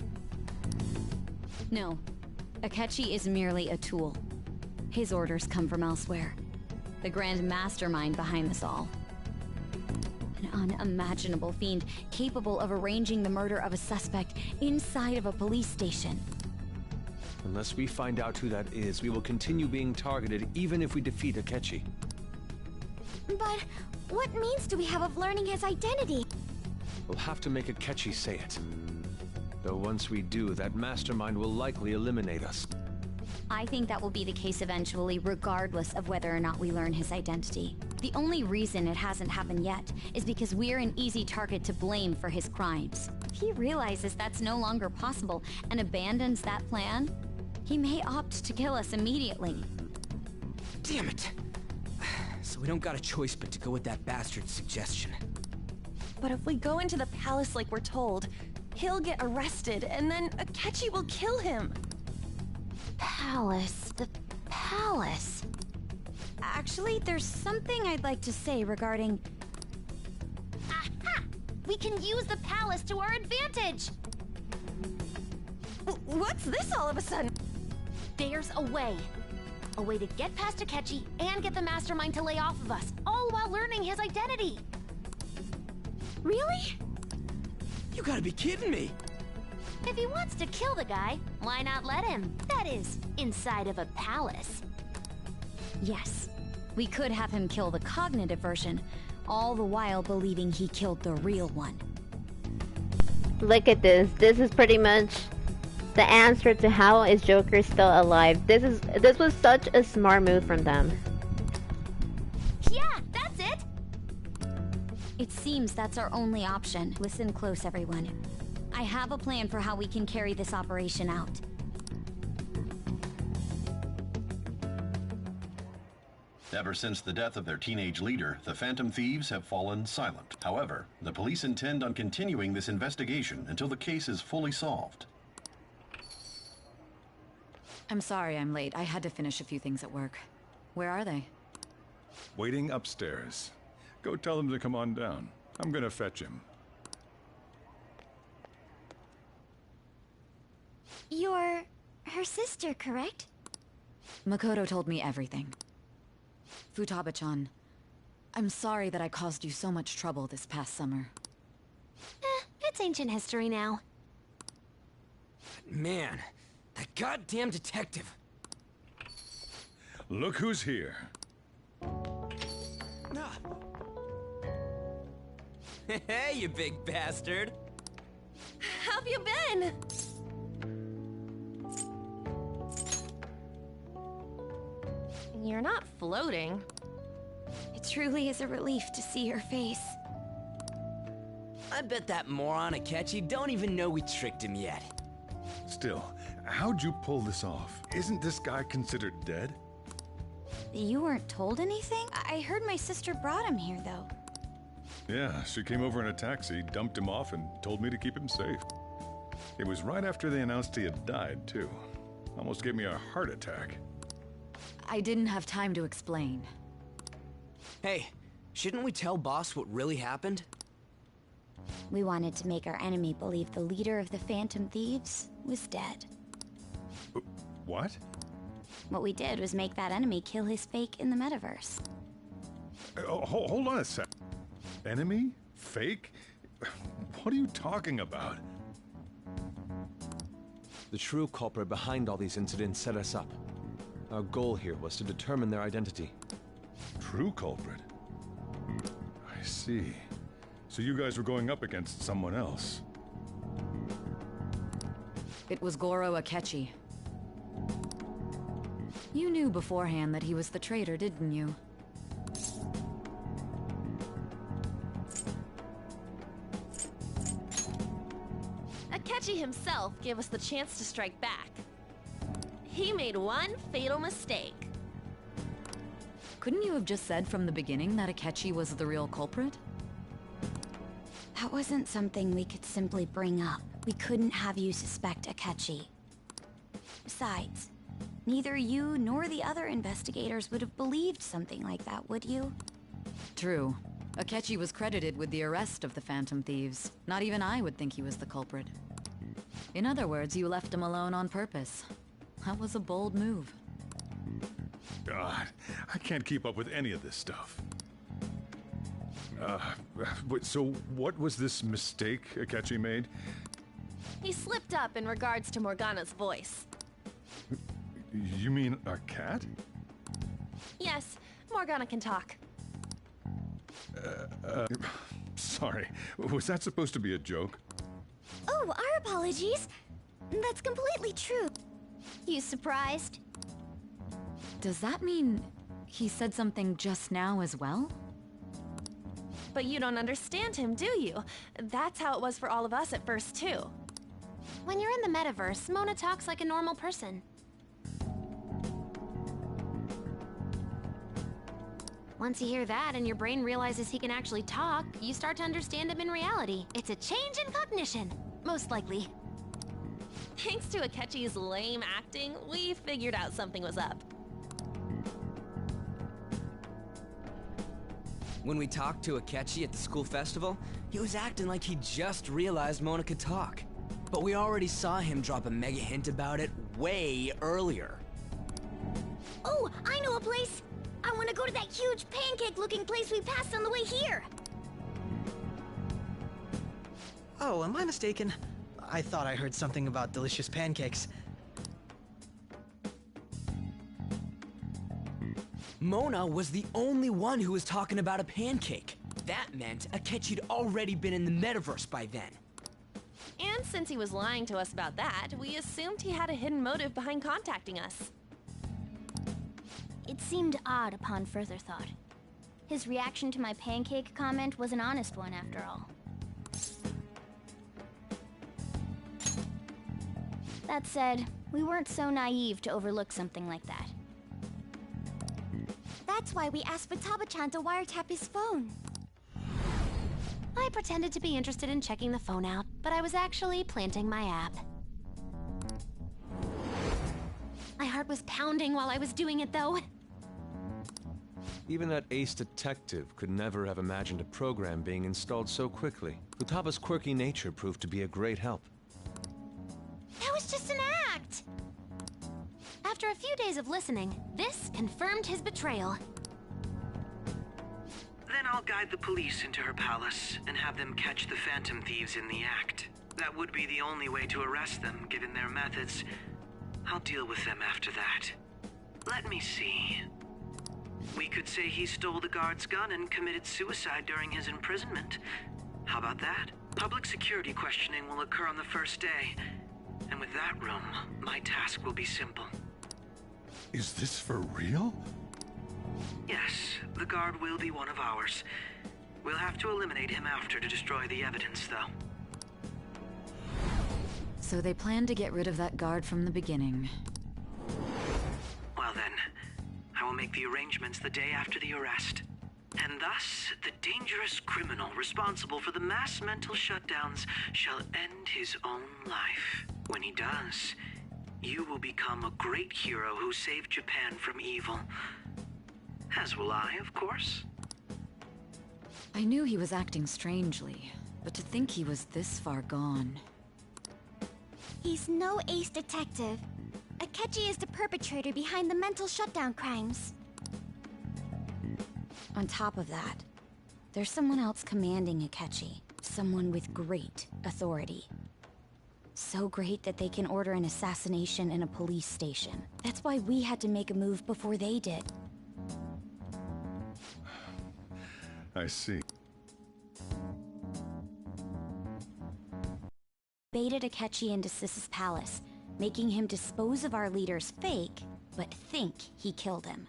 S5: No. Akechi is merely a tool. His orders come from elsewhere. The grand mastermind behind this all. An unimaginable fiend capable of arranging the murder of a suspect inside of a police station.
S23: Unless we find out who that is, we will continue being targeted even if we defeat Akechi.
S7: But what means do we have of learning his identity?
S23: We'll have to make Akechi say it. Though once we do, that mastermind will likely eliminate us.
S5: I think that will be the case eventually, regardless of whether or not we learn his identity. The only reason it hasn't happened yet is because we're an easy target to blame for his crimes. If he realizes that's no longer possible and abandons that plan, he may opt to kill us immediately.
S22: Damn it! So we don't got a choice but to go with that bastard's suggestion.
S24: But if we go into the palace like we're told, he'll get arrested, and then Akechi will kill him.
S5: The palace. Actually, there's something I'd like to say regarding...
S7: Aha! We can use the palace to our advantage!
S24: What's this all of a sudden?
S7: There's a way. A way to get past Akechi and get the mastermind to lay off of us, all while learning his identity.
S24: Really?
S22: You gotta be kidding me!
S7: If he wants to kill the guy, why not let him? That is, inside of a palace.
S5: Yes, we could have him kill the cognitive version, all the while believing he killed the real one.
S1: Look at this. This is pretty much the answer to how is Joker still alive. This was such a smart move from them.
S7: Yeah, that's it!
S5: It seems that's our only option. Listen close, everyone. I have a plan for how we can carry this operation out.
S6: Ever since the death of their teenage leader, the Phantom Thieves have fallen silent. However, the police intend on continuing this investigation until the case is fully solved.
S4: I'm sorry I'm late. I had to finish a few things at work. Where are they?
S25: Waiting upstairs. Go tell them to come on down. I'm gonna fetch him.
S7: You're her sister, correct?
S4: Makoto told me everything. Futaba-chan, I'm sorry that I caused you so much trouble this past summer.
S7: It's ancient history now.
S22: Man, that goddamn detective.
S25: Look who's here.
S22: Hey, you big bastard.
S24: How have you been? You're not floating.
S5: It truly is a relief to see her face.
S22: I bet that moron Akechi don't even know we tricked him yet.
S25: Still, how'd you pull this off? Isn't this guy considered dead?
S5: You weren't told anything? I heard my sister brought him here, though.
S25: Yeah, she came over in a taxi, dumped him off, and told me to keep him safe. It was right after they announced he had died, too. Almost gave me a heart attack.
S4: I didn't have time to explain.
S22: Hey, shouldn't we tell boss what really happened?
S5: We wanted to make our enemy believe the leader of the Phantom Thieves was dead.
S25: What?
S5: What we did was make that enemy kill his fake in the metaverse.
S25: Hold on a sec. Enemy? Fake? What are you talking about?
S23: The true culprit behind all these incidents set us up. Our goal here was to determine their identity.
S25: True culprit? I see. So you guys were going up against someone else.
S4: It was Goro Akechi. You knew beforehand that he was the traitor, didn't you?
S9: Akechi himself gave us the chance to strike back. He made one fatal mistake.
S4: Couldn't you have just said from the beginning that Akechi was the real culprit?
S5: That wasn't something we could simply bring up. We couldn't have you suspect Akechi. Besides, neither you nor the other investigators would have believed something like that, would you?
S4: True. Akechi was credited with the arrest of the Phantom Thieves. Not even I would think he was the culprit. In other words, you left him alone on purpose. That was a bold move.
S25: God, I can't keep up with any of this stuff. So what was this mistake Akechi made?
S9: He slipped up in regards to Morgana's voice.
S25: You mean a cat?
S9: Yes, Morgana can talk.
S25: Sorry, was that supposed to be a joke?
S7: Oh, our apologies. That's completely true. You surprised?
S4: Does that mean he said something just now as well?
S9: But you don't understand him, do you? That's how it was for all of us at first, too. When you're in the metaverse, Mona talks like a normal person. Once you hear that and your brain realizes he can actually talk, you start to understand him in reality. It's a change in cognition, most likely. Thanks to Akechi's lame acting, we figured out something was up.
S11: When we talked to Akechi at the school festival, he was acting like he just realized Mona could talk. But we already saw him drop a mega hint about it way earlier.
S7: Oh, I know a place! I want to go to that huge pancake-looking place we passed on the way here!
S10: Oh, am I mistaken? I thought I heard something about delicious pancakes.
S11: Mona was the only one who was talking about a pancake. That meant Akechi'd already been in the metaverse by then.
S9: And since he was lying to us about that, we assumed he had a hidden motive behind contacting us.
S8: It seemed odd upon further thought. His reaction to my pancake comment was an honest one, after all. That said, we weren't so naive to overlook something like that.
S7: That's why we asked Futaba-chan to wiretap his phone.
S9: I pretended to be interested in checking the phone out, but I was actually planting my app. My heart was pounding while I was doing it, though.
S23: Even that ace detective could never have imagined a program being installed so quickly. Futaba's quirky nature proved to be a great help.
S9: That was just an act! After a few days of listening, this confirmed his betrayal.
S12: Then I'll guide the police into her palace and have them catch the Phantom Thieves in the act. That would be the only way to arrest them, given their methods. I'll deal with them after that. Let me see. We could say he stole the guard's gun and committed suicide during his imprisonment. How about that? Public security questioning will occur on the first day. And with that room, my task will be simple.
S25: Is this for real?
S12: Yes, the guard will be one of ours. We'll have to eliminate him after to destroy the evidence, though.
S4: So they planned to get rid of that guard from the beginning.
S12: Well then, I will make the arrangements the day after the arrest. And thus, the dangerous criminal responsible for the mass mental shutdowns shall end his own life. When he does, you will become a great hero who saved Japan from evil. As will I, of course.
S4: I knew he was acting strangely, But to think he was this far gone.
S7: He's no ace detective. Akechi is the perpetrator behind the mental shutdown crimes.
S5: On top of that, there's someone else commanding Akechi. Someone with great authority. So great that they can order an assassination in a police station. That's why we had to make a move before they did.
S25: I see.
S5: Baited Akechi into Sis's palace, making him dispose of our leader's fake, but think he killed him.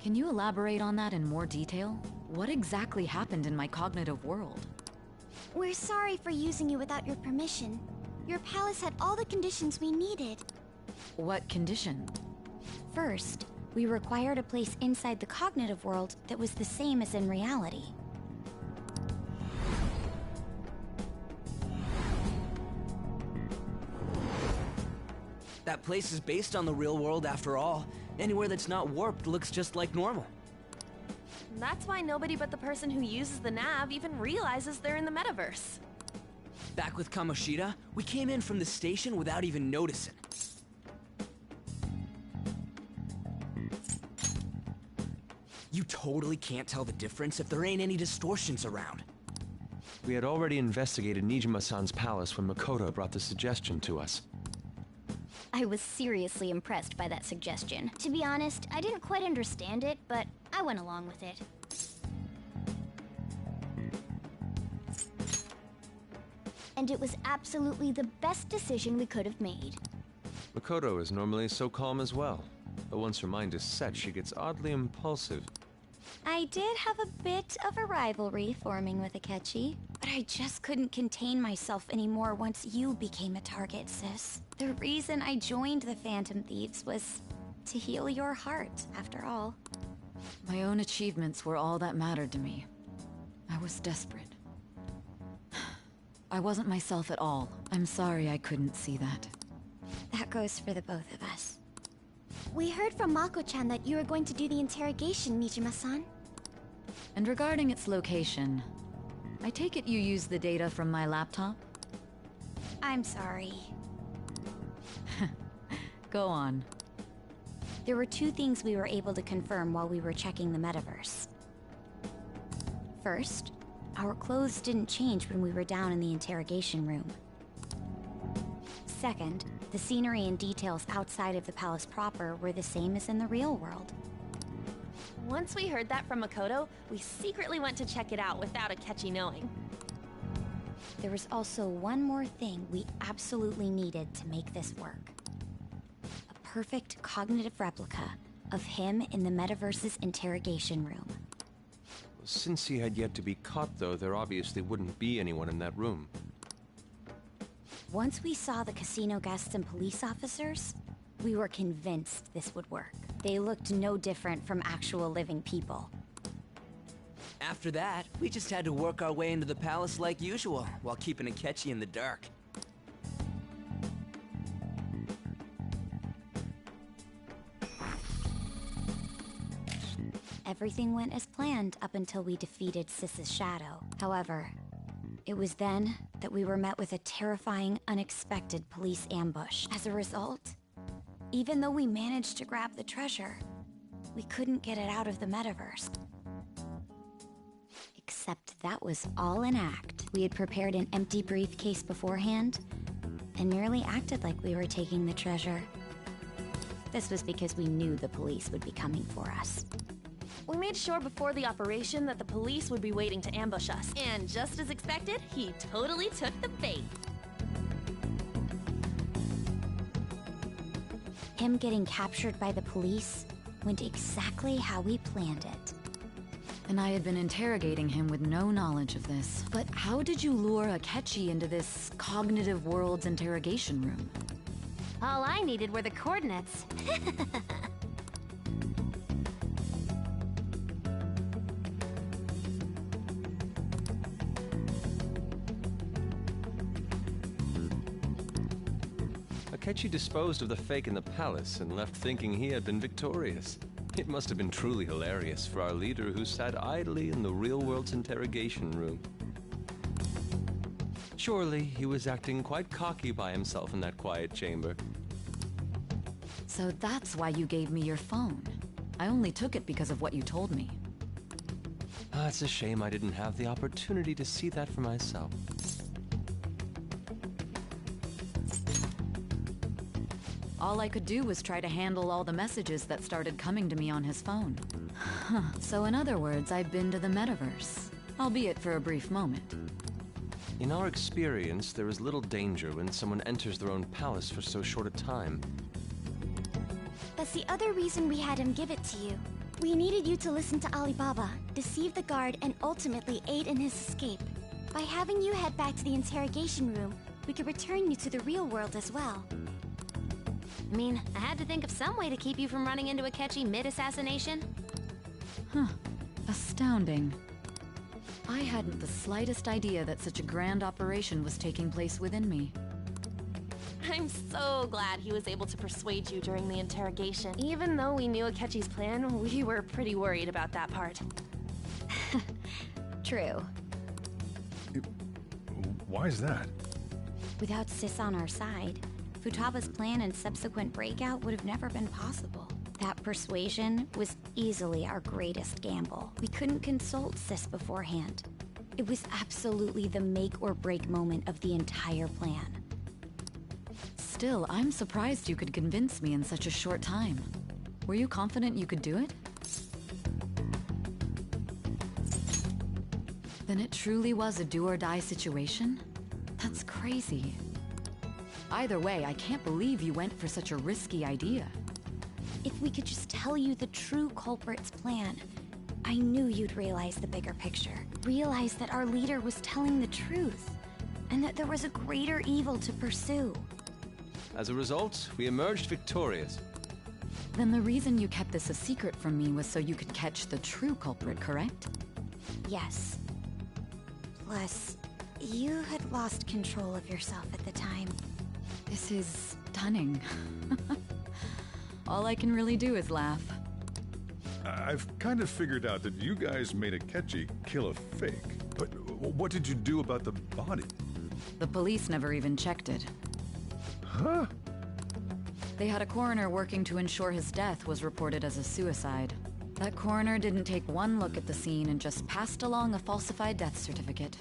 S4: Can you elaborate on that in more detail? What exactly happened in my cognitive world?
S7: We're sorry for using you without your permission. Your palace had all the conditions we needed.
S4: What condition?
S5: First, we required a place inside the cognitive world that was the same as in reality.
S11: That place is based on the real world after all. Anywhere that's not warped looks just like normal.
S9: That's why nobody but the person who uses the nav even realizes they're in the metaverse.
S11: Back with Kamoshida, we came in from the station without even noticing. You totally can't tell the difference if there ain't any distortions around.
S23: We had already investigated Nijima-san's palace when Makoto brought the suggestion to us.
S8: I was seriously impressed by that suggestion. To be honest, I didn't quite understand it, but I went along with it. And it was absolutely the best decision we could have made.
S23: Makoto is normally so calm as well, but once her mind is set, she gets oddly impulsive.
S5: I did have a bit of a rivalry forming with Akechi, but I just couldn't contain myself anymore once you became a target, sis. The reason I joined the Phantom Thieves was to heal your heart, after all.
S4: My own achievements were all that mattered to me. I was desperate. I wasn't myself at all. I'm sorry I couldn't see that.
S5: That goes for the both of us.
S7: We heard from Mako-chan that you were going to do the interrogation, Nijima-san.
S4: And regarding its location, I take it you used the data from my laptop?
S5: I'm sorry.
S4: Go on.
S5: There were two things we were able to confirm while we were checking the metaverse. First, our clothes didn't change when we were down in the interrogation room. Second, the scenery and details outside of the palace proper were the same as in the real world.
S9: Once we heard that from Makoto, we secretly went to check it out without Akechi knowing.
S5: There was also one more thing we absolutely needed to make this work. A perfect cognitive replica of him in the metaverse's interrogation room.
S23: Since he had yet to be caught, though, there obviously wouldn't be anyone in that room.
S5: Once we saw the casino guests and police officers, we were convinced this would work. They looked no different from actual living people.
S11: After that, we just had to work our way into the palace like usual, while keeping Akechi in the dark.
S5: Everything went as planned up until we defeated Sis's shadow. However, it was then that we were met with a terrifying, unexpected police ambush. As a result, even though we managed to grab the treasure, we couldn't get it out of the metaverse. Except that was all an act. We had prepared an empty briefcase beforehand, and merely acted like we were taking the treasure. This was because we knew the police would be coming for us.
S9: We made sure before the operation that the police would be waiting to ambush us. And just as expected, he totally took the bait.
S5: Him getting captured by the police went exactly how we planned it.
S4: And I had been interrogating him with no knowledge of this. But how did you lure Akechi into this cognitive world's interrogation room?
S9: All I needed were the coordinates.
S23: Akechi disposed of the fake in the palace and left thinking he had been victorious. It must have been truly hilarious for our leader who sat idly in the real world's interrogation room. Surely he was acting quite cocky by himself in that quiet chamber.
S4: So that's why you gave me your phone. I only took it because of what you told me.
S23: It's a shame I didn't have the opportunity to see that for myself.
S4: All I could do was try to handle all the messages that started coming to me on his phone. So in other words, I've been to the metaverse, albeit for a brief moment.
S23: In our experience, there is little danger when someone enters their own palace for so short a time.
S7: That's the other reason we had him give it to you. We needed you to listen to Alibaba, deceive the guard, and ultimately aid in his escape. By having you head back to the interrogation room, we could return you to the real world as well.
S9: I mean, I had to think of some way to keep you from running into Akechi mid-assassination.
S4: Astounding. I hadn't the slightest idea that such a grand operation was taking place within me.
S9: I'm so glad he was able to persuade you during the interrogation. Even though we knew Akechi's plan, we were pretty worried about that part.
S5: True.
S25: Why is that?
S5: Without Sis on our side, Futaba's plan and subsequent breakout would have never been possible. That persuasion was easily our greatest gamble. We couldn't consult Sis beforehand. It was absolutely the make or break moment of the entire plan.
S4: Still, I'm surprised you could convince me in such a short time. Were you confident you could do it? Then it truly was a do-or-die situation? That's crazy. Either way, I can't believe you went for such a risky idea.
S5: If we could just tell you the true culprit's plan, I knew you'd realize the bigger picture. Realize that our leader was telling the truth, and that there was a greater evil to pursue.
S23: As a result, we emerged victorious.
S4: Then the reason you kept this a secret from me was so you could catch the true culprit, correct?
S5: Yes. Plus, you had lost control of yourself at the time.
S4: This is stunning. All I can really do is laugh.
S25: I've kind of figured out that you guys made Akechi kill a fake. But what did you do about the body?
S4: The police never even checked it.
S25: Huh?
S4: They had a coroner working to ensure his death was reported as a suicide. That coroner didn't take one look at the scene and just passed along a falsified death certificate.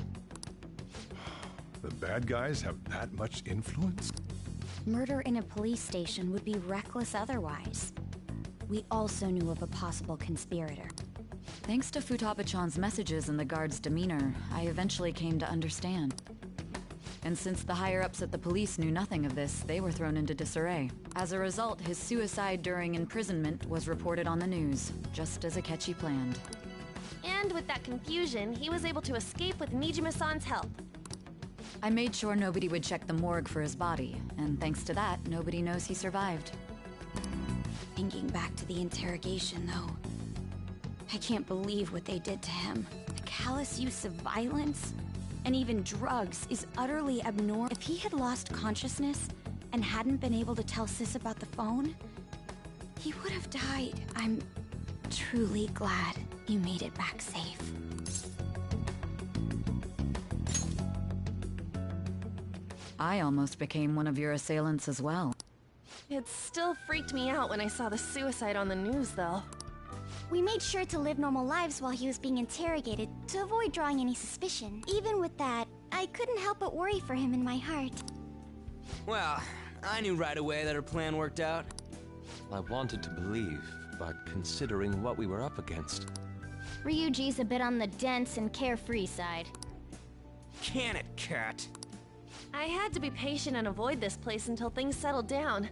S25: The bad guys have that much influence?
S5: Murder in a police station would be reckless otherwise. We also knew of a possible conspirator.
S4: Thanks to Futaba-chan's messages and the guard's demeanor, I eventually came to understand. And since the higher-ups at the police knew nothing of this, they were thrown into disarray. As a result, his suicide during imprisonment was reported on the news, just as Akechi planned.
S9: And with that confusion, he was able to escape with Mijima-san's help.
S4: I made sure nobody would check the morgue for his body, and thanks to that, nobody knows he survived.
S5: Thinking back to the interrogation, though, I can't believe what they did to him. The callous use of violence, and even drugs, is utterly abnormal. If he had lost consciousness and hadn't been able to tell Sis about the phone, he would have died. I'm truly glad you made it back safe.
S4: I almost became one of your assailants as well.
S9: It still freaked me out when I saw the suicide on the news, though.
S7: We made sure to live normal lives while he was being interrogated to avoid drawing any suspicion. Even with that, I couldn't help but worry for him in my heart.
S11: Well, I knew right away that her plan worked out.
S23: I wanted to believe, but considering what we were up against...
S8: Ryuji's a bit on the dense and carefree side.
S11: Can it, cat?
S9: I had to be patient and avoid this place until things settled down.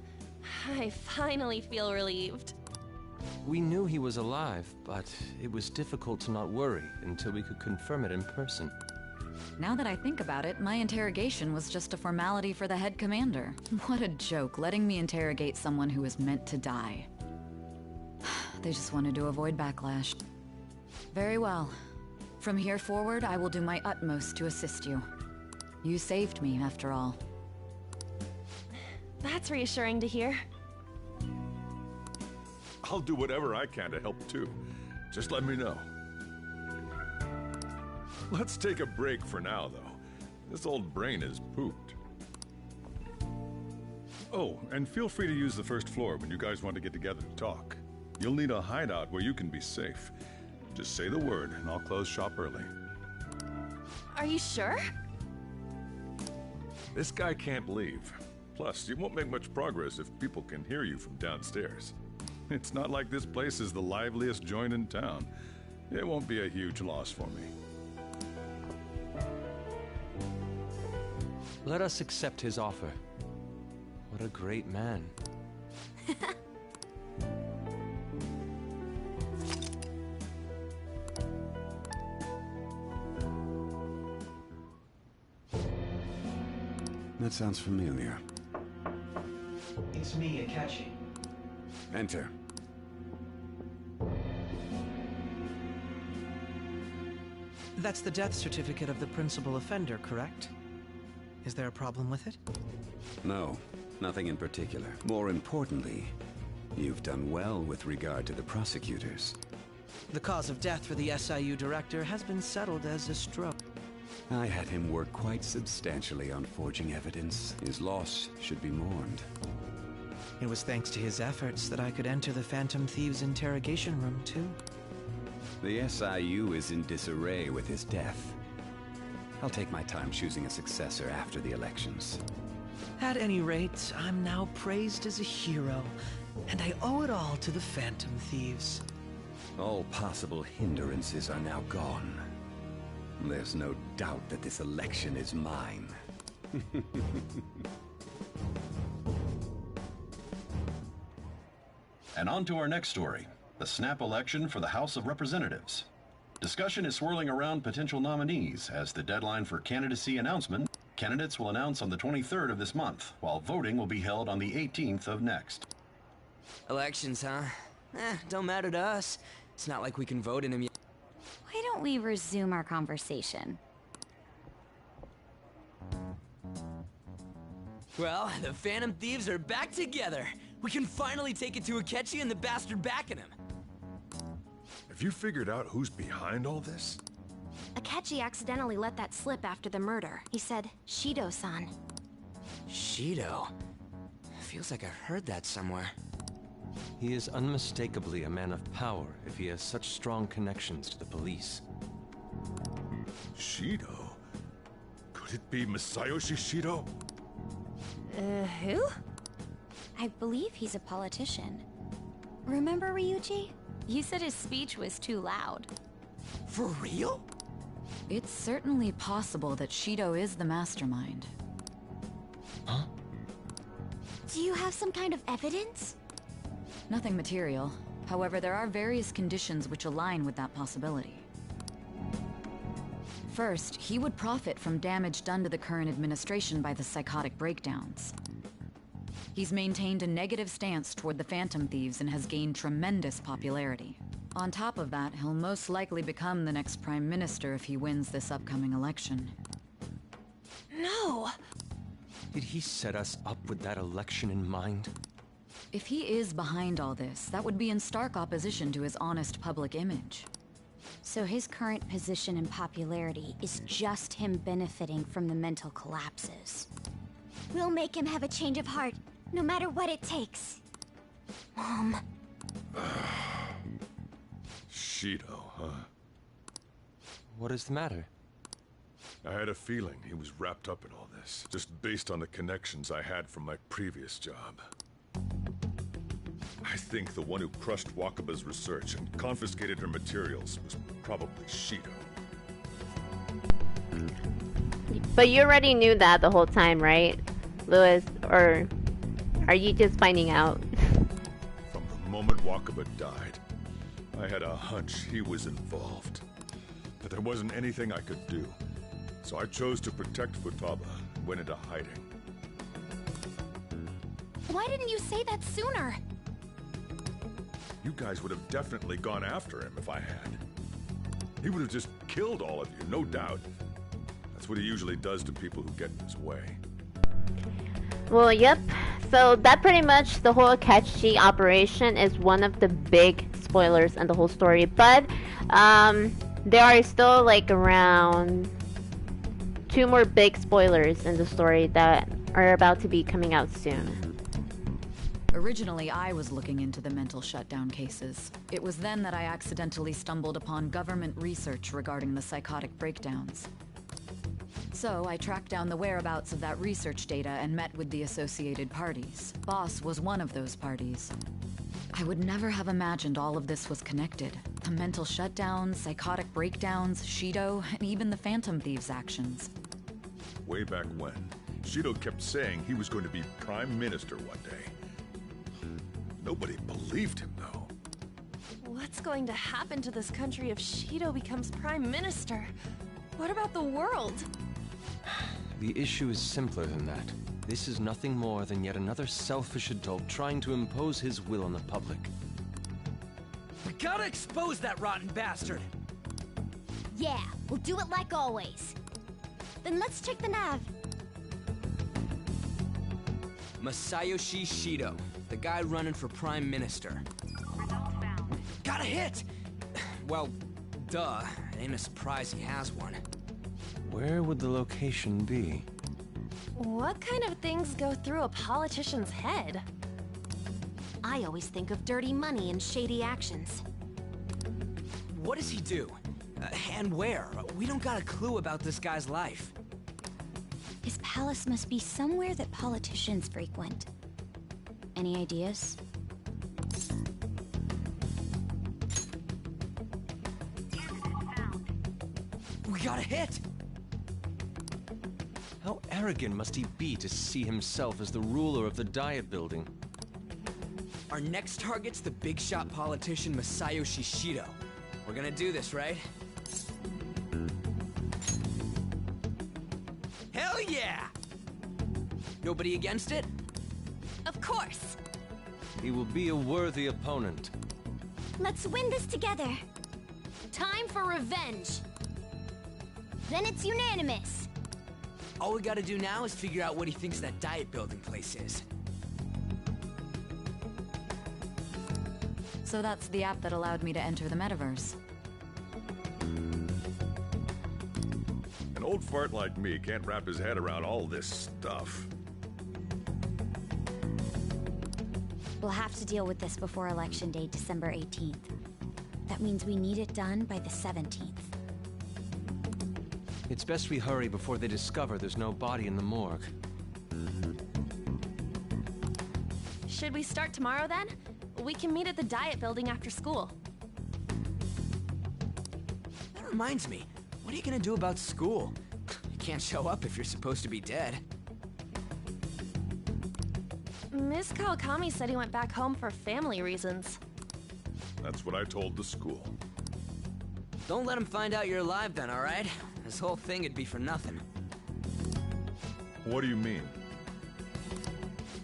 S9: I finally feel relieved.
S23: We knew he was alive, but it was difficult to not worry until we could confirm it in person.
S4: Now that I think about it, my interrogation was just a formality for the head commander. What a joke, letting me interrogate someone who was meant to die. They just wanted to avoid backlash. Very well. From here forward, I will do my utmost to assist you. You saved me, after all.
S9: That's reassuring to hear.
S25: I'll do whatever I can to help too. Just let me know. Let's take a break for now, though. This old brain is pooped. Oh, and feel free to use the first floor when you guys want to get together to talk. You'll need a hideout where you can be safe. Just say the word, and I'll close shop early.
S24: Are you sure?
S25: This guy can't leave. Plus, you won't make much progress if people can hear you from downstairs. It's not like this place is the liveliest joint in town. It won't be a huge loss for me.
S23: Let us accept his offer. What a great man.
S13: That sounds familiar.
S10: It's me, Akechi.
S13: Enter.
S10: That's the death certificate of the principal offender, correct? Is there a problem with it?
S13: No, nothing in particular. More importantly, you've done well with regard to the prosecutors.
S10: The cause of death for the SIU director has been settled as a stroke.
S13: I had him work quite substantially on forging evidence. His loss should be mourned.
S10: It was thanks to his efforts that I could enter the Phantom Thieves' interrogation room, too.
S13: The SIU is in disarray with his death. I'll take my time choosing a successor after the elections.
S10: At any rate, I'm now praised as a hero, and I owe it all to the Phantom Thieves.
S13: All possible hindrances are now gone. There's no doubt that this election is mine.
S15: And on to our next story, the snap election for the House of Representatives. Discussion is swirling around potential nominees as the deadline for candidacy announcement. Candidates will announce on the 23rd of this month, while voting will be held on the 18th of next.
S11: Elections, huh? Don't matter to us. It's not like we can vote in them yet.
S5: Why don't we resume our conversation?
S11: Well, the Phantom Thieves are back together. We can finally take it to Akechi and the bastard backing him.
S25: Have you figured out who's behind all this?
S9: Akechi accidentally let that slip after the murder. He said, Shido-san.
S11: Shido? Feels like I heard that somewhere.
S23: He is unmistakably a man of power if he has such strong connections to the police.
S25: Shido? Could it be Masayoshi Shido?
S5: Who? I believe he's a politician. Remember, Ryuji? You said his speech was too loud.
S11: For real?
S4: It's certainly possible that Shido is the mastermind.
S5: Huh? Do you have some kind of evidence?
S4: Nothing material. However, there are various conditions which align with that possibility. First, he would profit from damage done to the current administration by the psychotic breakdowns. He's maintained a negative stance toward the Phantom Thieves and has gained tremendous popularity. On top of that, he'll most likely become the next Prime Minister if he wins this upcoming election.
S5: No!
S23: Did he set us up with that election in mind?
S4: If he is behind all this, that would be in stark opposition to his honest public image.
S5: So his current position and popularity is just him benefiting from the mental collapses. We'll make him have a change of heart, no matter what it takes. Mom.
S25: Shido, huh?
S23: What is the matter?
S25: I had a feeling he was wrapped up in all this, just based on the connections I had from my previous job. I think the one who crushed Wakaba's research and confiscated her materials was probably Shido.
S1: But you already knew that the whole time, right, Louis? Or are you just finding out?
S25: From the moment Wakaba died, I had a hunch he was involved. But there wasn't anything I could do. So I chose to protect Futaba and went into hiding.
S9: Why didn't you say that sooner?
S25: You guys would have definitely gone after him if I had. He would have just killed all of you, no doubt. That's what he usually does to people who get in his way.
S1: Well, yep. So that pretty much the whole Akechi operation is one of the big spoilers in the whole story. But there are still like around 2 more big spoilers in the story that are about to be coming out soon.
S4: Originally, I was looking into the mental shutdown cases. It was then that I accidentally stumbled upon government research regarding the psychotic breakdowns. So I tracked down the whereabouts of that research data and met with the associated parties. Boss was one of those parties. I would never have imagined all of this was connected. The mental shutdowns, psychotic breakdowns, Shido, and even the Phantom Thieves' actions.
S25: Way back when, Shido kept saying he was going to be Prime Minister one day. Nobody believed him, though.
S9: What's going to happen to this country if Shido becomes Prime Minister? What about the world?
S23: The issue is simpler than that. This is nothing more than yet another selfish adult trying to impose his will on the public.
S22: We gotta expose that rotten bastard!
S8: Yeah, we'll do it like always. Then let's check the nav.
S11: Masayoshi Shido, the guy running for Prime Minister.
S22: Got a hit!
S11: Well, duh. It ain't a surprise he has one.
S23: Where would the location be?
S9: What kind of things go through a politician's head? I always think of dirty money and shady actions.
S11: What does he do? And where? We don't got a clue about this guy's life.
S5: His palace must be somewhere that politicians frequent. Any ideas?
S22: We got a hit!
S23: How arrogant must he be to see himself as the ruler of the Diet Building?
S11: Our next target's the big shot politician Masayoshi Shido. We're gonna do this, right? Hell yeah! Nobody against it?
S9: Of course!
S23: He will be a worthy opponent.
S8: Let's win this together.
S9: Time for revenge!
S8: Then it's unanimous.
S11: All we gotta do now is figure out what he thinks that Diet Building place is.
S4: So that's the app that allowed me to enter the metaverse.
S25: An old fart like me can't wrap his head around all this stuff.
S5: We'll have to deal with this before Election Day, December 18th. That means we need it done by the 17th.
S23: It's best we hurry before they discover there's no body in the morgue.
S9: Should we start tomorrow then? We can meet at the Diet Building after school.
S11: That reminds me, what are you gonna do about school? You can't show up if you're supposed to be dead.
S9: Miss Kawakami said he went back home for family reasons.
S25: That's what I told the school.
S11: Don't let him find out you're alive then, alright? This whole thing would be for nothing.
S25: What do you mean?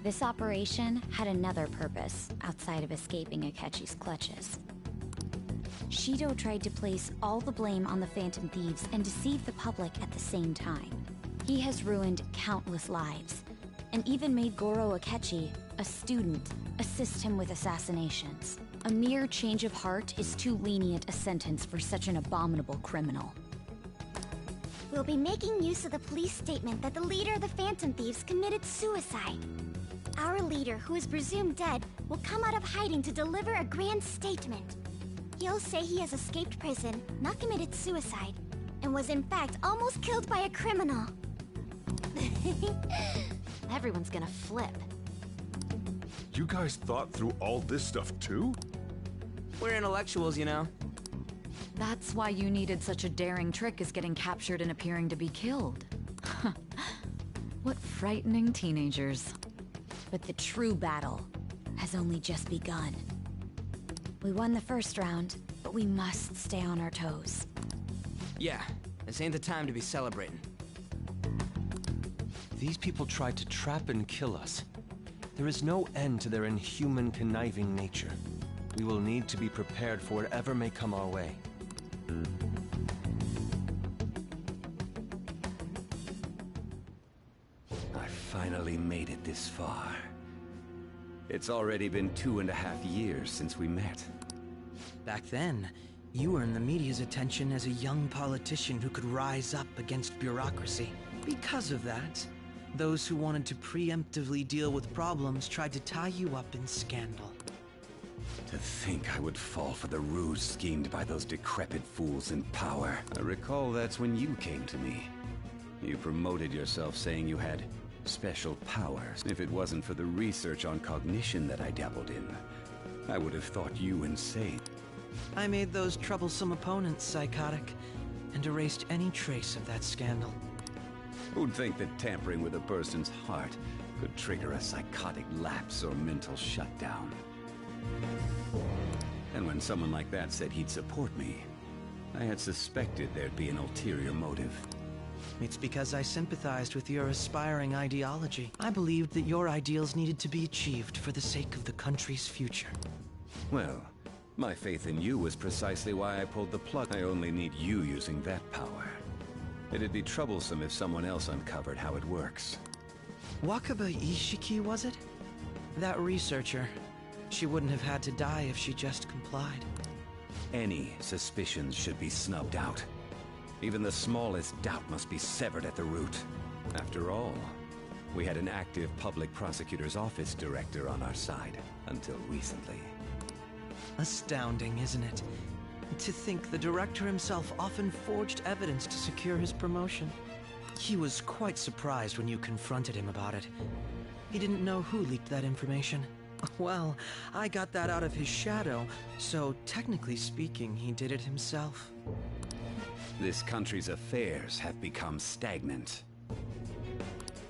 S5: This operation had another purpose outside of escaping Akechi's clutches. Shido tried to place all the blame on the Phantom Thieves and deceive the public at the same time. He has ruined countless lives, and even made Goro Akechi, a student, assist him with assassinations. A mere change of heart is too lenient a sentence for such an abominable criminal.
S8: We'll be making use of the police statement that the leader of the Phantom Thieves committed suicide. Our leader, who is presumed dead, will come out of hiding to deliver a grand statement. He'll say he has escaped prison, not committed suicide, and was in fact almost killed by a criminal.
S9: Everyone's gonna flip.
S25: You guys thought through all this stuff too?
S11: We're intellectuals, you know.
S4: That's why you needed such a daring trick as getting captured and appearing to be killed. What frightening teenagers.
S5: But the true battle has only just begun. We won the first round, but we must stay on our toes.
S11: Yeah, this ain't the time to be celebrating.
S23: These people tried to trap and kill us. There is no end to their inhuman, conniving nature. We will need to be prepared for whatever may come our way.
S13: I finally made it this far. It's already been 2.5 years since we met.
S10: Back then, you earned the media's attention as a young politician who could rise up against bureaucracy. Because of that, those who wanted to preemptively deal with problems tried to tie you up in scandal.
S13: To think I would fall for the ruse schemed by those decrepit fools in power. I recall that's when you came to me. You promoted yourself saying you had special powers. If it wasn't for the research on cognition that I dabbled in, I would have thought you insane.
S10: I made those troublesome opponents psychotic, and erased any trace of that scandal.
S13: Who'd think that tampering with a person's heart could trigger a psychotic lapse or mental shutdown? And when someone like that said he'd support me, I had suspected there'd be an ulterior motive.
S10: It's because I sympathized with your aspiring ideology. I believed that your ideals needed to be achieved for the sake of the country's future.
S13: Well, my faith in you was precisely why I pulled the plug. I only need you using that power. It'd be troublesome if someone else uncovered how it works.
S10: Wakaba Ishiki, was it? That researcher. She wouldn't have had to die if she just complied.
S13: Any suspicions should be snubbed out. Even the smallest doubt must be severed at the root. After all, we had an active public prosecutor's office director on our side until recently.
S10: Astounding, isn't it? To think the director himself often forged evidence to secure his promotion. He was quite surprised when you confronted him about it. He didn't know who leaked that information. Well, I got that out of his shadow, so technically speaking, he did it himself.
S13: This country's affairs have become stagnant.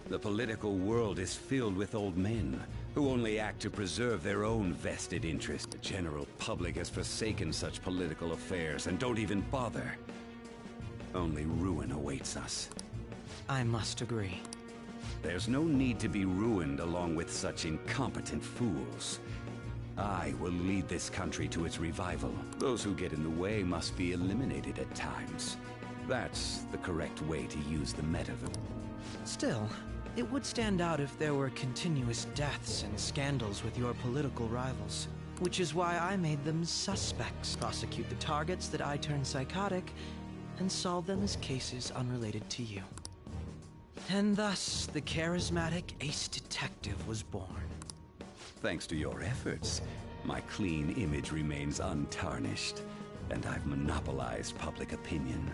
S13: The political world is filled with old men who only act to preserve their own vested interest. The general public has forsaken such political affairs and don't even bother. Only ruin awaits us.
S10: I must agree.
S13: There's no need to be ruined along with such incompetent fools. I will lead this country to its revival. Those who get in the way must be eliminated at times. That's the correct way to use the metaverse.
S10: Still, it would stand out if there were continuous deaths and scandals with your political rivals. Which is why I made them suspects. Prosecute the targets that I turned psychotic, and solve them as cases unrelated to you. And thus, the charismatic ace detective was born.
S13: Thanks to your efforts, my clean image remains untarnished, and I've monopolized public opinion.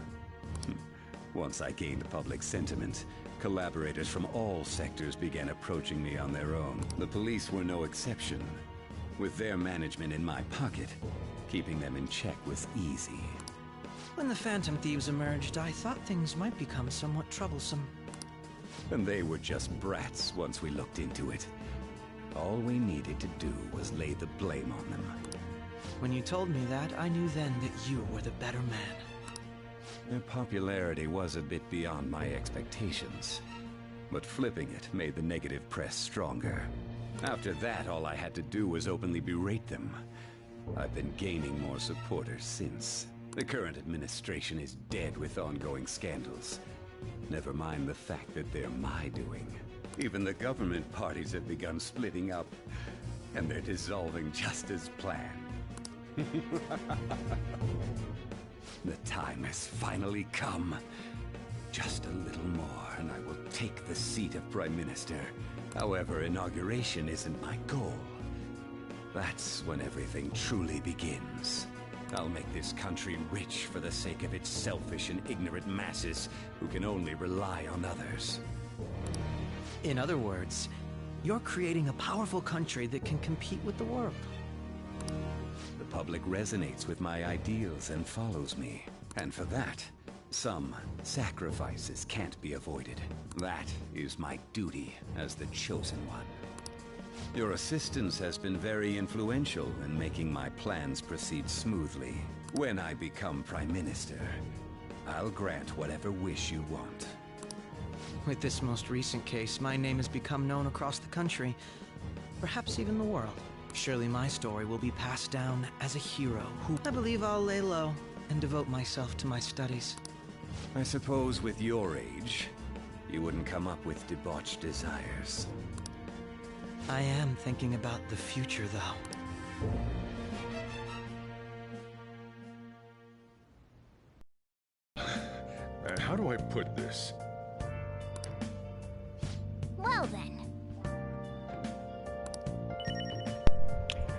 S13: Once I gained public sentiment, collaborators from all sectors began approaching me on their own. The police were no exception. With their management in my pocket, keeping them in check was easy.
S10: When the Phantom Thieves emerged, I thought things might become somewhat troublesome.
S13: And they were just brats once we looked into it. All we needed to do was lay the blame on them.
S10: When you told me that, I knew then that you were the better man.
S13: Their popularity was a bit beyond my expectations, but flipping it made the negative press stronger. After that, all I had to do was openly berate them. I've been gaining more supporters since. The current administration is dead with ongoing scandals. Never mind the fact that they're my doing. Even the government parties have begun splitting up, and they're dissolving just as planned. The time has finally come. Just a little more, and I will take the seat of Prime Minister. However, inauguration isn't my goal. That's when everything truly begins. I'll make this country rich for the sake of its selfish and ignorant masses who can only rely on others.
S10: In other words, you're creating a powerful country that can compete with the world.
S13: The public resonates with my ideals and follows me. And for that, some sacrifices can't be avoided. That is my duty as the chosen one. Your assistance has been very influential in making my plans proceed smoothly. When I become Prime Minister, I'll grant whatever wish you want.
S10: With this most recent case, my name has become known across the country, perhaps even the world. Surely my story will be passed down as a hero who... I believe I'll lay low and devote myself to my studies.
S13: I suppose with your age, you wouldn't come up with debauched desires.
S10: I am thinking about the future, though.
S25: Man, how do I put this?
S8: Well then.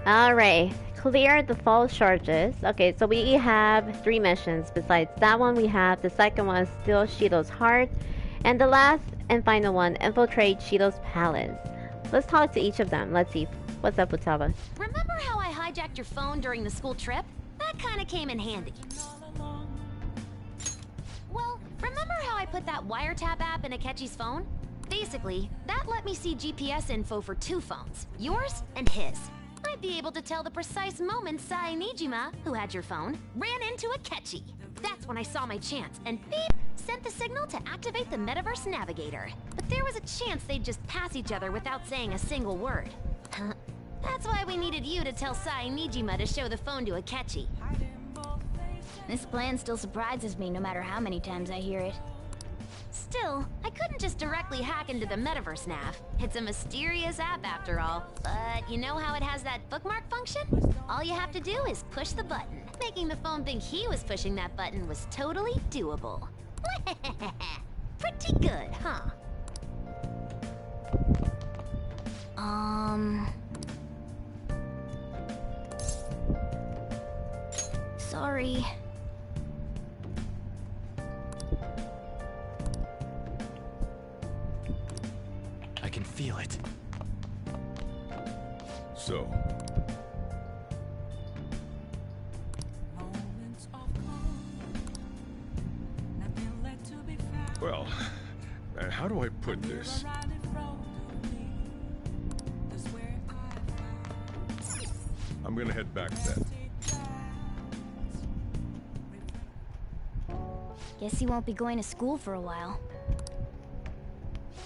S1: Alright, clear the false charges. Okay, so we have 3 missions. Besides that one, we have the second one, steal Shido's heart. And the last and final one, infiltrate Shido's palace. Let's talk to each of them. Let's see. What's up, Futaba?
S9: Remember how I hijacked your phone during the school trip? That kinda came in handy. Well, remember how I put that wiretap app in Akechi's phone? Basically, that let me see GPS info for 2 phones, yours and his. I'd be able to tell the precise moment Sai Nijima, who had your phone, ran into Akechi. That's when I saw my chance, and beep, sent the signal to activate the Metaverse Navigator. But there was a chance they'd just pass each other without saying a single word. That's why we needed you to tell Sai Nijima to show the phone to Akechi.
S8: This plan still surprises me no matter how many times I hear it.
S9: Still, I couldn't just directly hack into the Metaverse Nav. It's a mysterious app after all. But you know how it has that bookmark function? All you have to do is push the button. Making the phone think he was pushing that button was totally doable. Pretty good, huh?
S8: Sorry.
S23: I can feel it.
S25: So, well, man, how do I put this? I'm gonna head back then.
S8: Guess he won't be going to school for a while.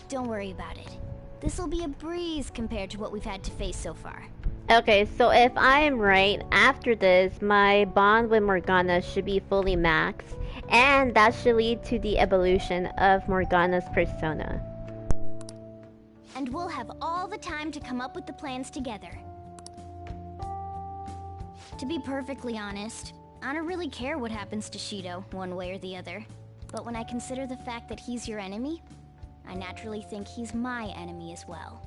S8: Don't worry about it. This'll be a breeze compared to what we've had to face so far.
S1: Okay, so if I'm right, after this, my bond with Morgana should be fully maxed, and that should lead to the evolution of Morgana's persona.
S8: And we'll have all the time to come up with the plans together. To be perfectly honest, I don't really care what happens to Shido, one way or the other. But when I consider the fact that he's your enemy, I naturally think he's my enemy as well.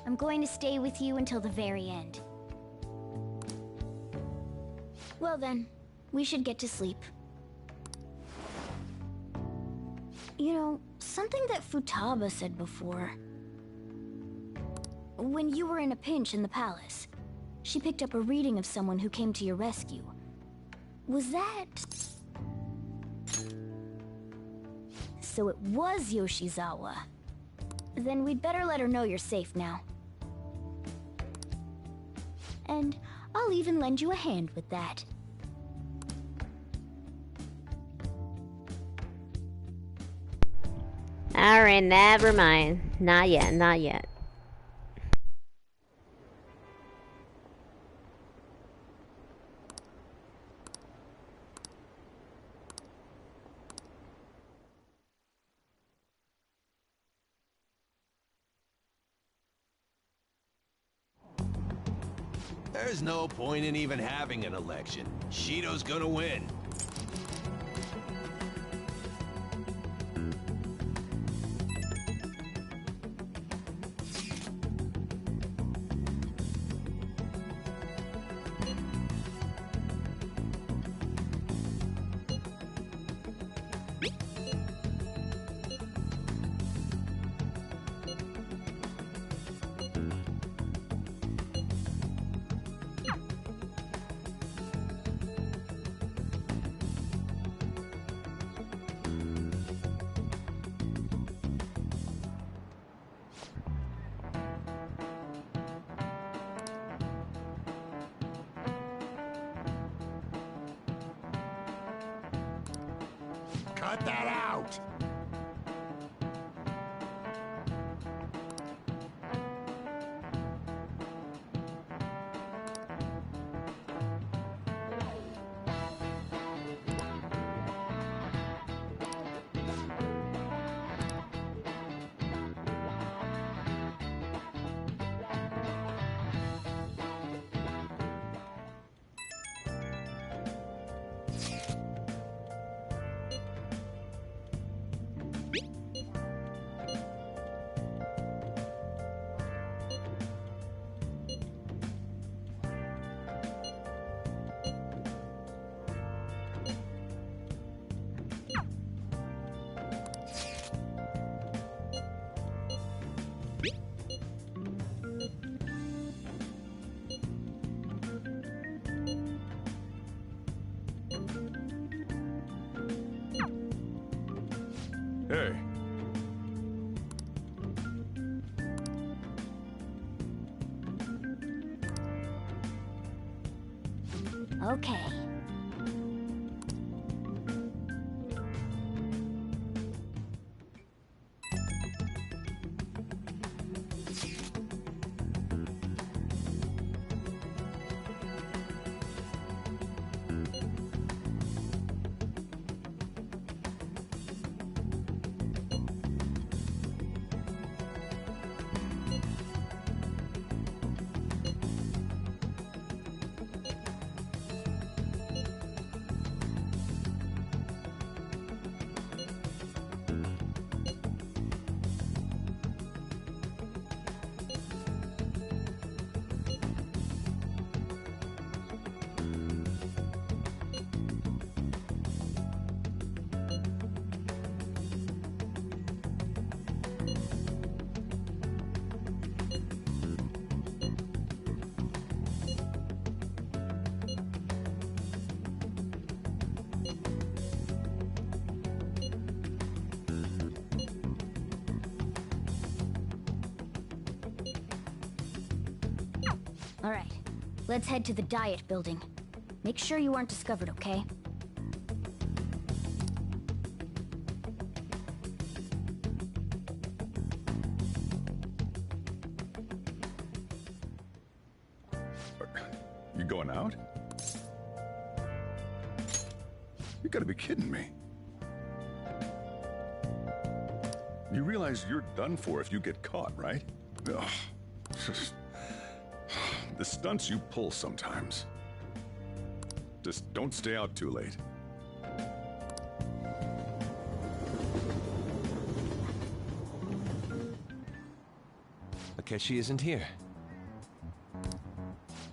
S8: I'm going to stay with you until the very end. Well then, we should get to sleep. You know, something that Futaba said before. When you were in a pinch in the palace, she picked up a reading of someone who came to your rescue. Was that... So it was Yoshizawa. Then we'd better let her know you're safe now. And I'll even lend you a hand with that.
S1: Alright, never mind. Not yet, not yet.
S16: There's no point in even having an election. Shido's gonna win. Cut that out!
S7: Okay. Alright, let's head to the diet building. Make sure you aren't discovered, okay?
S25: You going out? You gotta be kidding me. You realize you're done for if you get caught, right? Ugh. The stunts you pull sometimes. Just don't stay out too late.
S3: Akechi isn't here.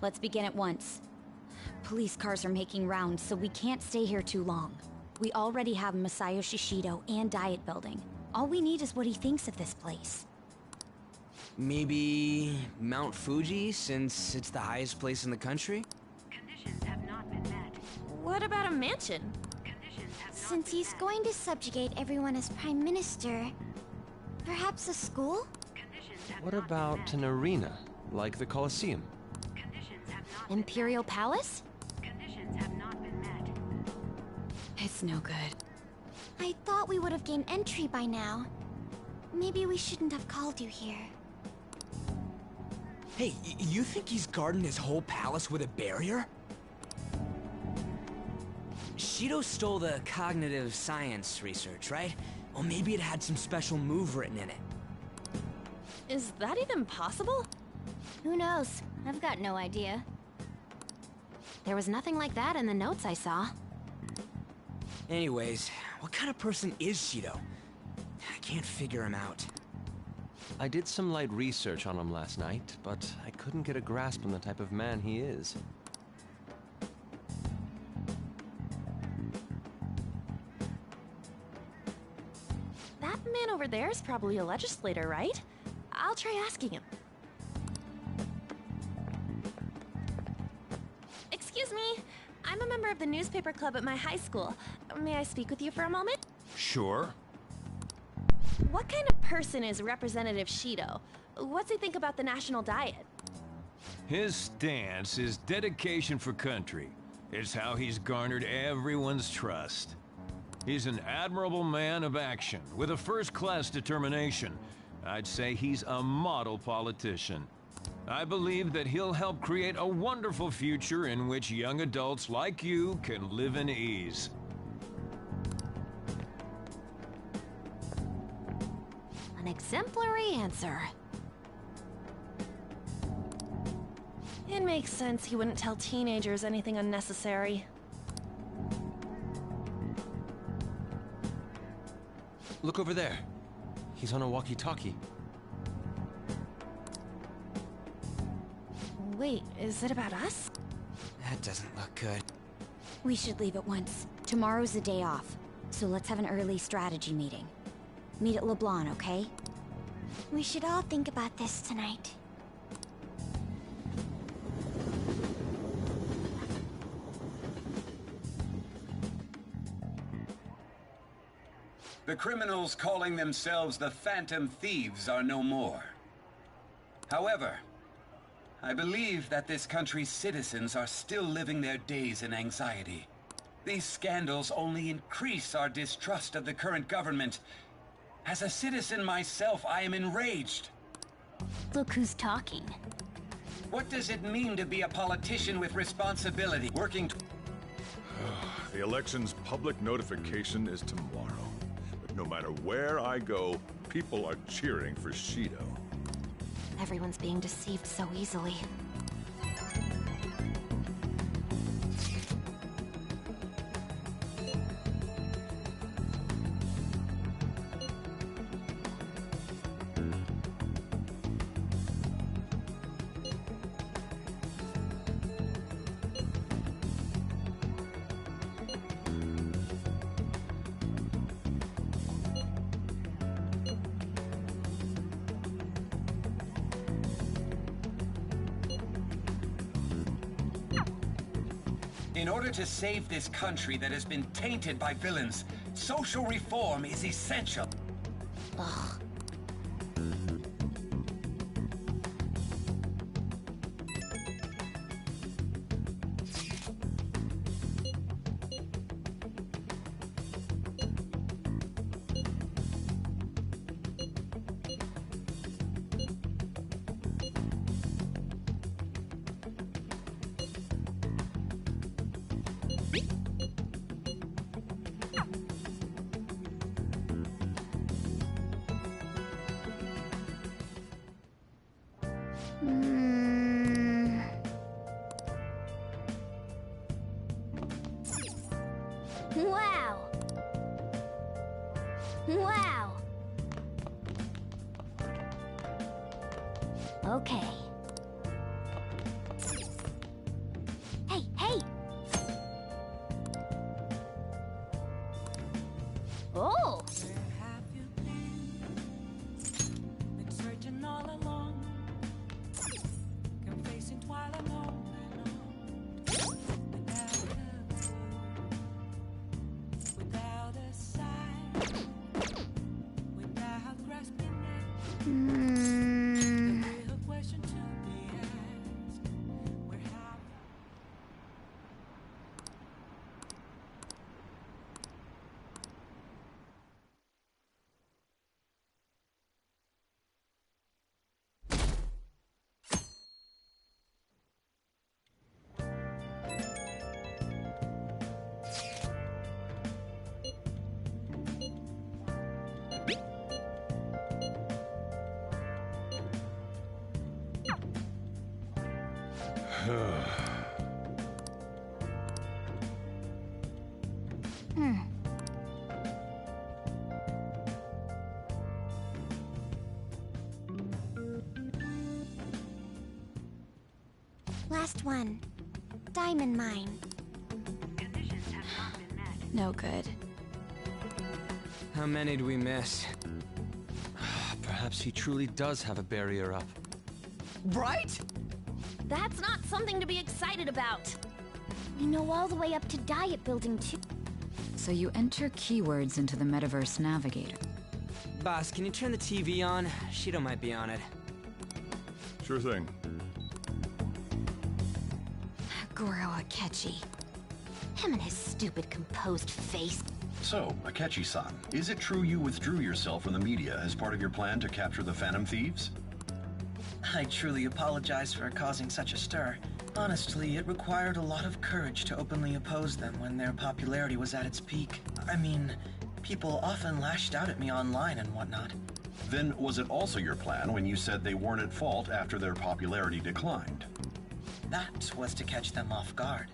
S7: Let's begin at once. Police cars are making rounds, so we can't stay here too long. We already have Masayo Shishido and Diet Building. All we need is what he thinks of this place.
S11: Maybe Mount Fuji, since it's the highest place in the country?
S9: What about a mansion?
S7: Since he's going to subjugate everyone as Prime Minister, perhaps a school?
S3: What about an arena, like the Colosseum?
S7: Imperial Palace? It's no good. I thought we would have gained entry by now. Maybe we shouldn't have called you here.
S11: Hey, you think he's guarding his whole palace with a barrier? Shido stole the cognitive science research, right? Well, maybe it had some special move written in it.
S9: Is that even possible?
S7: Who knows? I've got no idea.
S9: There was nothing like that in the notes I saw.
S11: Anyways, what kind of person is Shido? I can't figure him out.
S3: I did some light research on him last night, but I couldn't get a grasp on the type of man he is.
S9: That man over there is probably a legislator, right? I'll try asking him. Excuse me, I'm a member of the newspaper club at my high school. May I speak with you for a moment?
S23: Sure.
S9: What kind of person is Representative Shido? What's he think about the national diet?
S14: His stance is dedication for country. It's how he's garnered everyone's trust. He's an admirable man of action, with a first-class determination. I'd say he's a model politician. I believe that he'll help create a wonderful future in which young adults like you can live in ease.
S9: An exemplary answer. It makes sense he wouldn't tell teenagers anything unnecessary.
S3: Look over there. He's on a walkie-talkie.
S9: Wait, is it about us?
S11: That doesn't look good.
S7: We should leave at once. Tomorrow's the day off, so let's have an early strategy meeting. Meet at LeBlanc, okay? We should all think about this tonight.
S17: The criminals calling themselves the Phantom Thieves are no more. However, I believe that this country's citizens are still living their days in anxiety. These scandals only increase our distrust of the current government. As a citizen myself, I am enraged.
S5: Look who's talking.
S17: What does it mean to be a politician with responsibility?
S25: The election's public notification is tomorrow. But no matter where I go, people are cheering for Shido.
S9: Everyone's being deceived so easily.
S17: In order to save this country that has been tainted by villains, social reform is essential.
S5: Ugh. Wow! Wow! Okay. Hey, hey! Oh!
S7: Last one. Diamond mine.
S24: No good.
S11: How many do we miss?
S3: Perhaps he truly does have a barrier up.
S11: Right?
S9: That's not something to be excited about.
S7: We know all the way up to Diet Building 2.
S4: So you enter keywords into the Metaverse Navigator.
S11: Boss, can you turn the TV on? Shido might be on it.
S25: Sure thing.
S9: Goro Akechi. Him and his stupid composed face.
S15: So, Akechi-san, is it true you withdrew yourself from the media as part of your plan to capture the Phantom Thieves?
S10: I truly apologize for causing such a stir. Honestly, it required a lot of courage to openly oppose them when their popularity was at its peak. I mean, people often lashed out at me online and whatnot.
S15: Then was it also your plan when you said they weren't at fault after their popularity declined?
S10: That was to catch them off guard.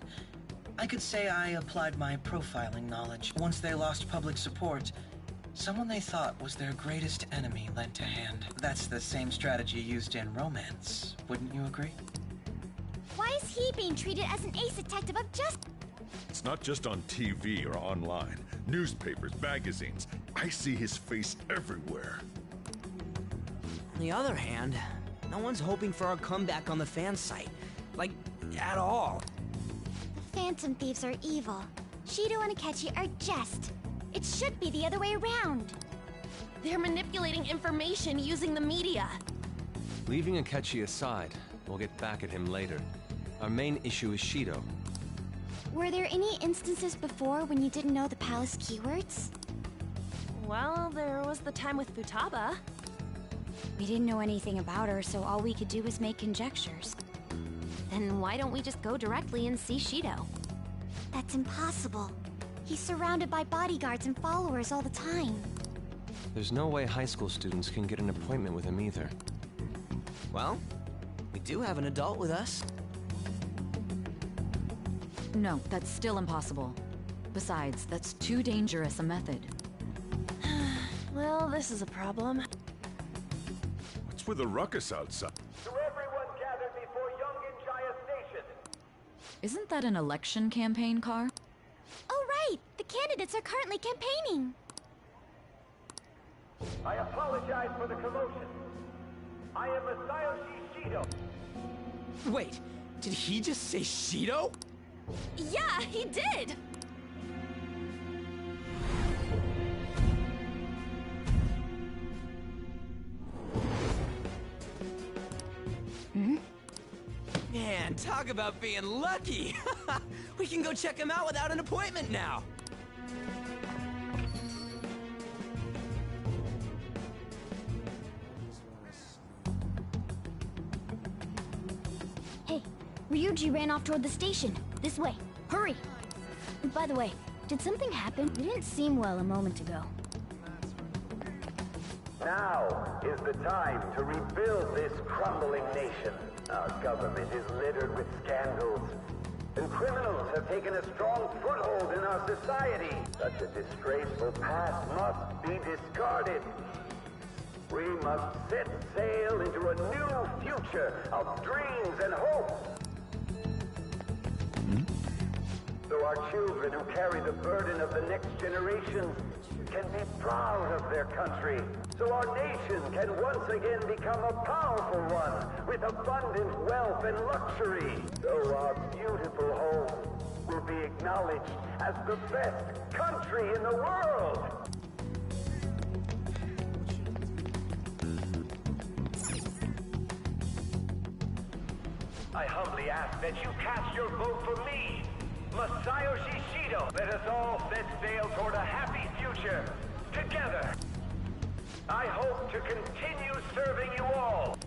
S10: I could say I applied my profiling knowledge. Once they lost public support, someone they thought was their greatest enemy lent a hand. That's the same strategy used in romance, wouldn't you agree?
S7: Why is he being treated as an ace detective of just...
S25: It's not just on TV or online. Newspapers, magazines. I see his face everywhere.
S11: On the other hand, no one's hoping for our comeback on the fan site. Like, at all.
S7: The Phantom Thieves are evil. Shido and Akechi are just. It should be the other way around.
S9: They're manipulating information using the media.
S3: Leaving Akechi aside, We'll get back at him later. Our main issue is Shido.
S7: Were there any instances before when you didn't know the palace keywords?
S24: Well, there was the time with Futaba.
S5: We didn't know anything about her, so all we could do was make conjectures.
S9: Then why don't we just go directly and see Shido?
S7: That's impossible. He's surrounded by bodyguards and followers all the time.
S3: There's no way high school students can get an appointment with him either.
S22: Well, we do have an adult with us.
S4: No, that's still impossible. Besides, that's too dangerous a method.
S24: Well, this is a problem.
S25: What's with the ruckus outside?
S6: To everyone gathered before Yongin Jaya Station.
S4: Isn't that an election campaign car?
S7: Oh, right! The candidates are currently campaigning!
S6: I apologize for the commotion. I am Masayoshi Shido.
S22: Wait, did he just say Shido?
S24: Yeah, he did!
S22: Man, talk about being lucky! We can go check him out without an appointment now!
S7: Hey, Ryuji ran off toward the station. This way. Hurry! By the way, did something happen? You didn't seem well a moment ago.
S6: Now is the time to rebuild this crumbling nation. Our government is littered with scandals, and criminals have taken a strong foothold in our society. Such a disgraceful past must be discarded. We must set sail into a new future of dreams and hope. So our children who carry the burden of the next generation can be proud of their country. So our nation can once again become a powerful one with abundant wealth and luxury. So our beautiful home will be acknowledged as the best country in the world. I humbly ask that you cast your vote for me, Masayoshi Shido. Let us all set sail toward a happy future, together. I hope to continue serving you all.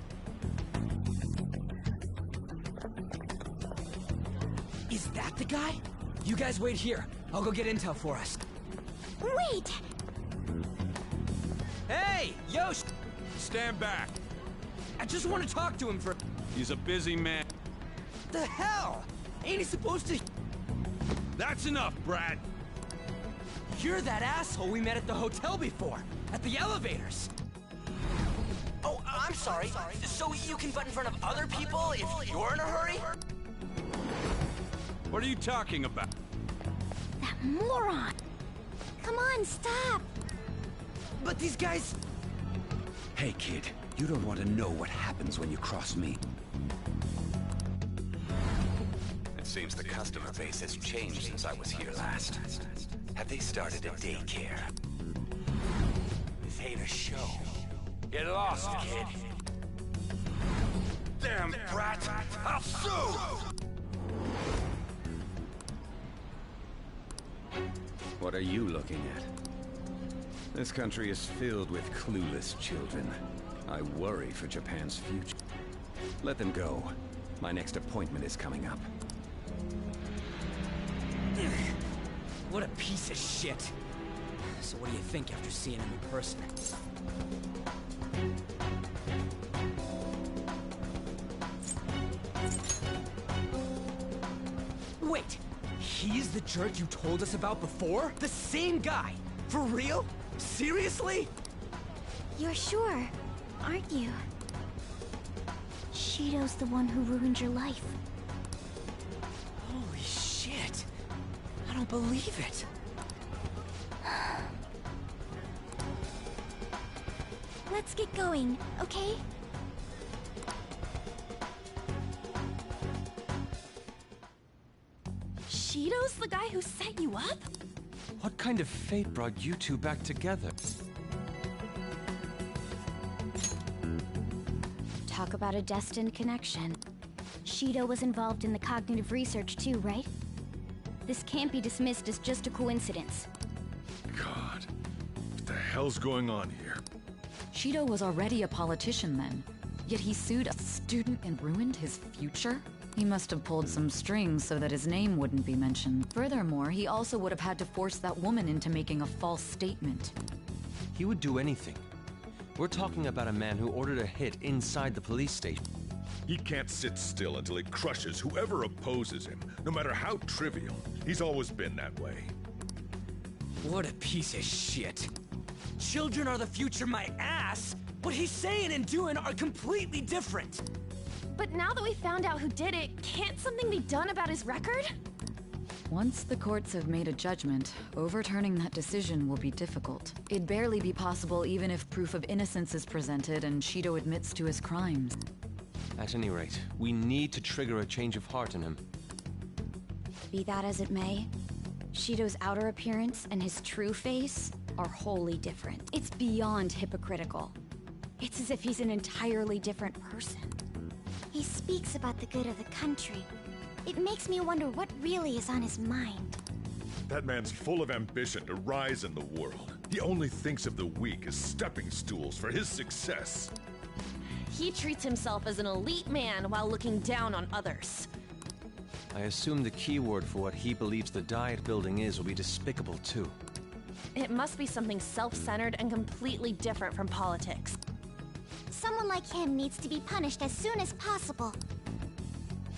S22: Is that the guy? You guys wait here. I'll go get intel for us.
S7: Wait!
S22: Hey, Yosh!
S16: Stand back.
S22: I just want to talk to him for...
S16: He's a busy man.
S22: The hell? Ain't he supposed to...
S16: That's enough, Brad.
S22: You're that asshole we met at the hotel before. At the elevators. Oh, I'm sorry. So you can butt in front of other people if you're in a hurry?
S16: What are you talking about?
S7: That moron! Come on, stop!
S22: But these guys...
S13: Hey, kid. You don't want to know what happens when you cross me. It seems the customer base has changed since I was here last. Have they started a daycare?
S22: This ain't a show.
S16: Get lost, kid. Damn brat! I'll sue!
S13: What are you looking at? This country is filled with clueless children. I worry for Japan's future. Let them go. My next appointment is coming up.
S22: What a piece of shit. So what do you think after seeing him in person? Wait, he's the jerk you told us about before? The same guy? For real? Seriously?
S7: You're sure, aren't you? Shido's the one who ruined your life.
S22: Holy shit. I don't believe it.
S7: Let's get going, okay?
S24: Shido's the guy who set you up?
S3: What kind of fate brought you two back together?
S7: Talk about a destined connection. Shido was involved in the cognitive research too, right? This can't be dismissed as just a coincidence.
S25: God, what the hell's going on here?
S4: Shido was already a politician then, yet he sued a student and ruined his future? He must have pulled some strings so that his name wouldn't be mentioned. Furthermore, he also would have had to force that woman into making a false statement.
S3: He would do anything. We're talking about a man who ordered a hit inside the police station.
S25: He can't sit still until he crushes whoever opposes him, no matter how trivial. He's always been that way.
S22: What a piece of shit. Children are the future, my ass! What he's saying and doing are completely different!
S9: But now that we found out who did it, can't something be done about his record?
S4: Once the courts have made a judgment, overturning that decision will be difficult. It'd barely be possible even if proof of innocence is presented and Shido admits to his crimes.
S3: At any rate, we need to trigger a change of heart in him.
S7: Be that as it may, Shido's outer appearance and his true face are wholly different. It's beyond hypocritical. It's as if he's an entirely different person.
S8: He speaks about the good of the country. It makes me wonder what really is on his mind.
S25: That man's full of ambition to rise in the world. He only thinks of the weak as stepping stools for his success.
S9: He treats himself as an elite man while looking down on others.
S3: I assume the key word for what he believes the Diet Building is will be despicable too.
S9: It must be something self-centered and completely different from politics.
S8: Someone like him needs to be punished as soon as possible.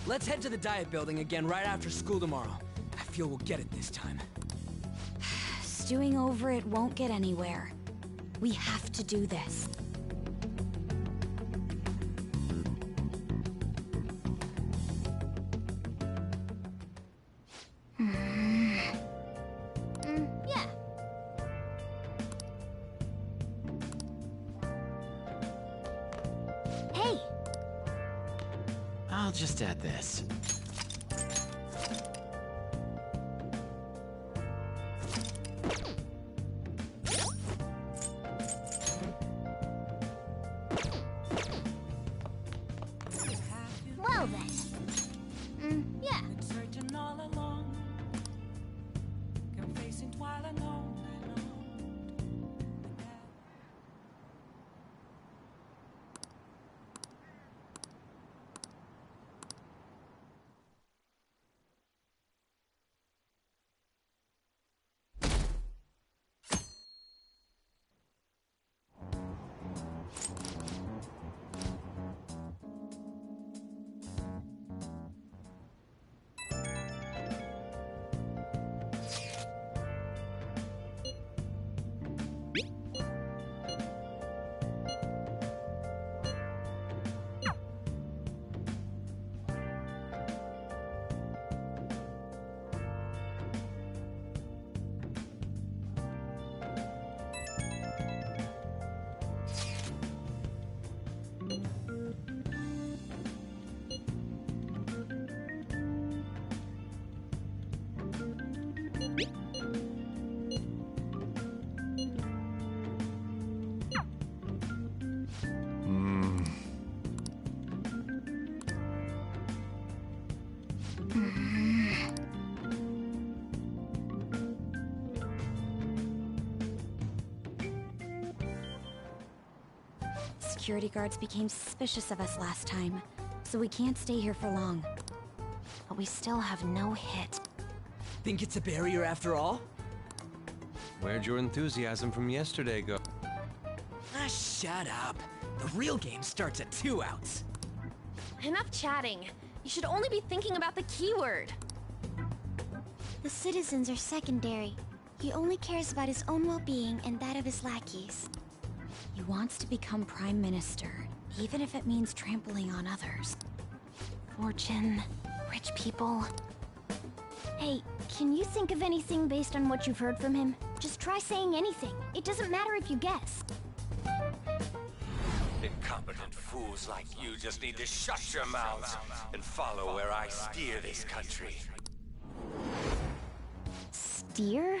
S22: Let's head to the Diet Building again right after school tomorrow. I feel we'll get it this time.
S7: Stewing over it won't get anywhere. We have to do this.
S8: Yeah. Hey!
S2: I'll just add this.
S8: Well then. Yeah.
S7: Security guards became suspicious of us last time, so we can't stay here for long. But we still have no hit.
S22: Think it's a barrier after all?
S3: Where'd your enthusiasm from yesterday go?
S22: Ah, shut up. The real game starts at 2 outs.
S9: Enough chatting. You should only be thinking about the keyword.
S8: The citizens are secondary. He only cares about his own well-being and that of his lackeys.
S7: He wants to become Prime Minister, even if it means trampling on others. Fortune, rich people.
S8: Hey, can you think of anything based on what you've heard from him? Just try saying anything. It doesn't matter if you guess.
S18: Incompetent fools like you just need to shut your mouths and follow where I steer this country.
S7: Steer?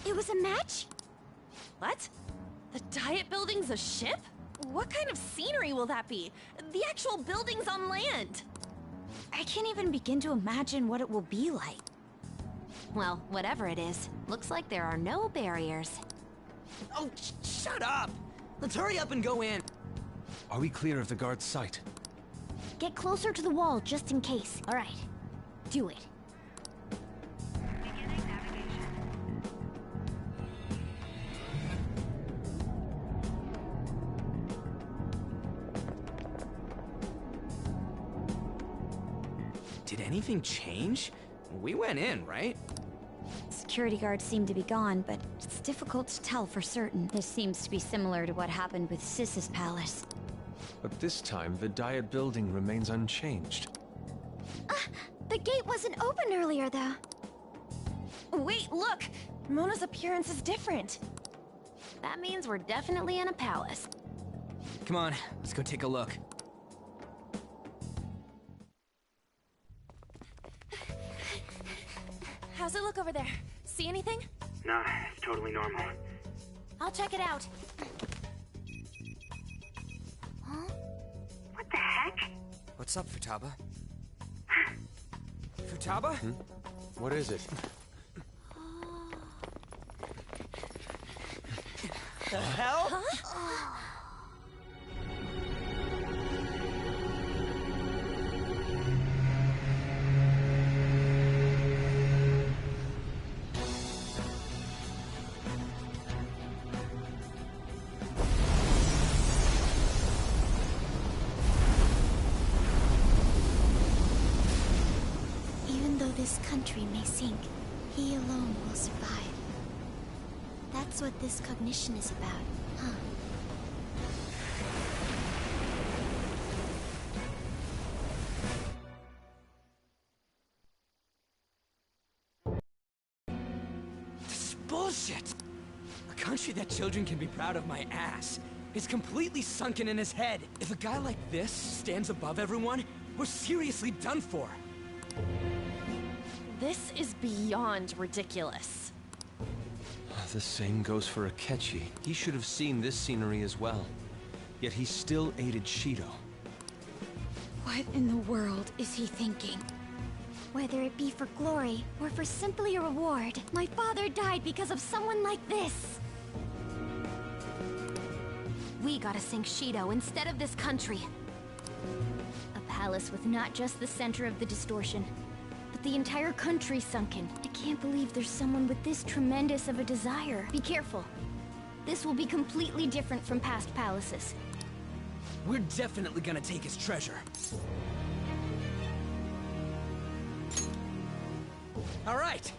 S8: It
S5: was a match?
S24: What? The Diet Building's a ship? What kind of scenery will that be? The actual building's on land.
S5: I can't even begin to imagine what it will be like.
S9: Well, whatever it is, looks like there are no barriers.
S11: Oh, shut up! Let's hurry up and go in.
S23: Are we clear of the guard's sight?
S7: Get closer to the wall just in case. All right. Do it.
S11: Did anything change? We went in, right?
S5: Security guards seem to be gone, but it's difficult to tell for certain. This seems to be similar to what happened with Sis's palace.
S23: But this time, the Diet Building remains unchanged.
S7: The gate wasn't open earlier, though.
S24: Wait, look! Mona's appearance is different.
S9: That means we're definitely in a palace.
S11: Come on, let's go take a look.
S24: How's it look over there? See anything?
S2: Nah, it's totally normal.
S24: I'll check it out.
S7: Huh? What the heck?
S11: What's up, Futaba? Futaba?
S23: What is it?
S11: The hell?
S24: Huh?
S7: Even though this country may sink, he alone will survive. That's what this cognition is about, huh?
S11: This is bullshit! A country that children can be proud of my ass is completely sunken in his head. If a guy like this stands above everyone, we're seriously done for.
S24: This is beyond ridiculous.
S23: The same goes for Akechi. He should have seen this scenery as well. Yet he still aided Shido.
S5: What in the world is he thinking?
S7: Whether it be for glory or for simply a reward, my father died because of someone like this.
S9: We gotta sink Shido instead of this country.
S7: A palace with not just the center of the distortion, but the entire country sunken. I can't believe there's someone with this tremendous of a desire. Be careful. This will be completely different from past palaces.
S11: We're definitely gonna take his treasure. All right.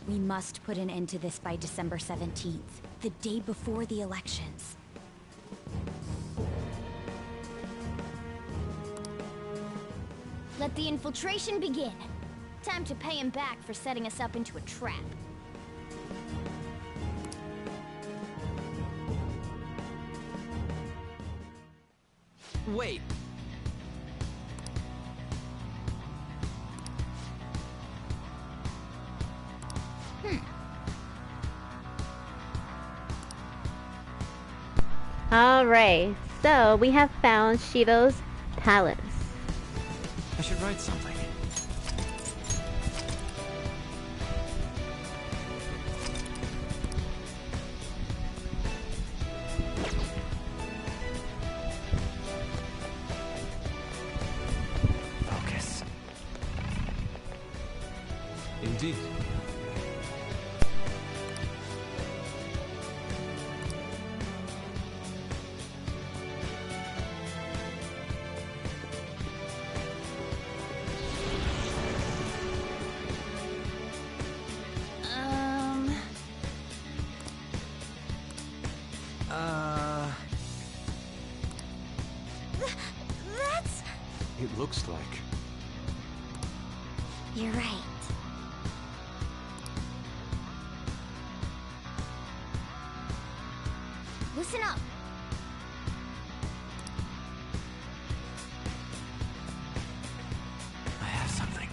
S5: We must put an end to this by December 17th, the day before the elections.
S7: Let the infiltration begin. Time to pay him back for setting us up into a trap.
S11: Wait.
S1: Alright, so we have found Shido's palace.
S11: I should write something. Focus.
S23: Indeed.
S7: That's...
S23: It looks like.
S7: You're right. Listen up.
S11: I have something.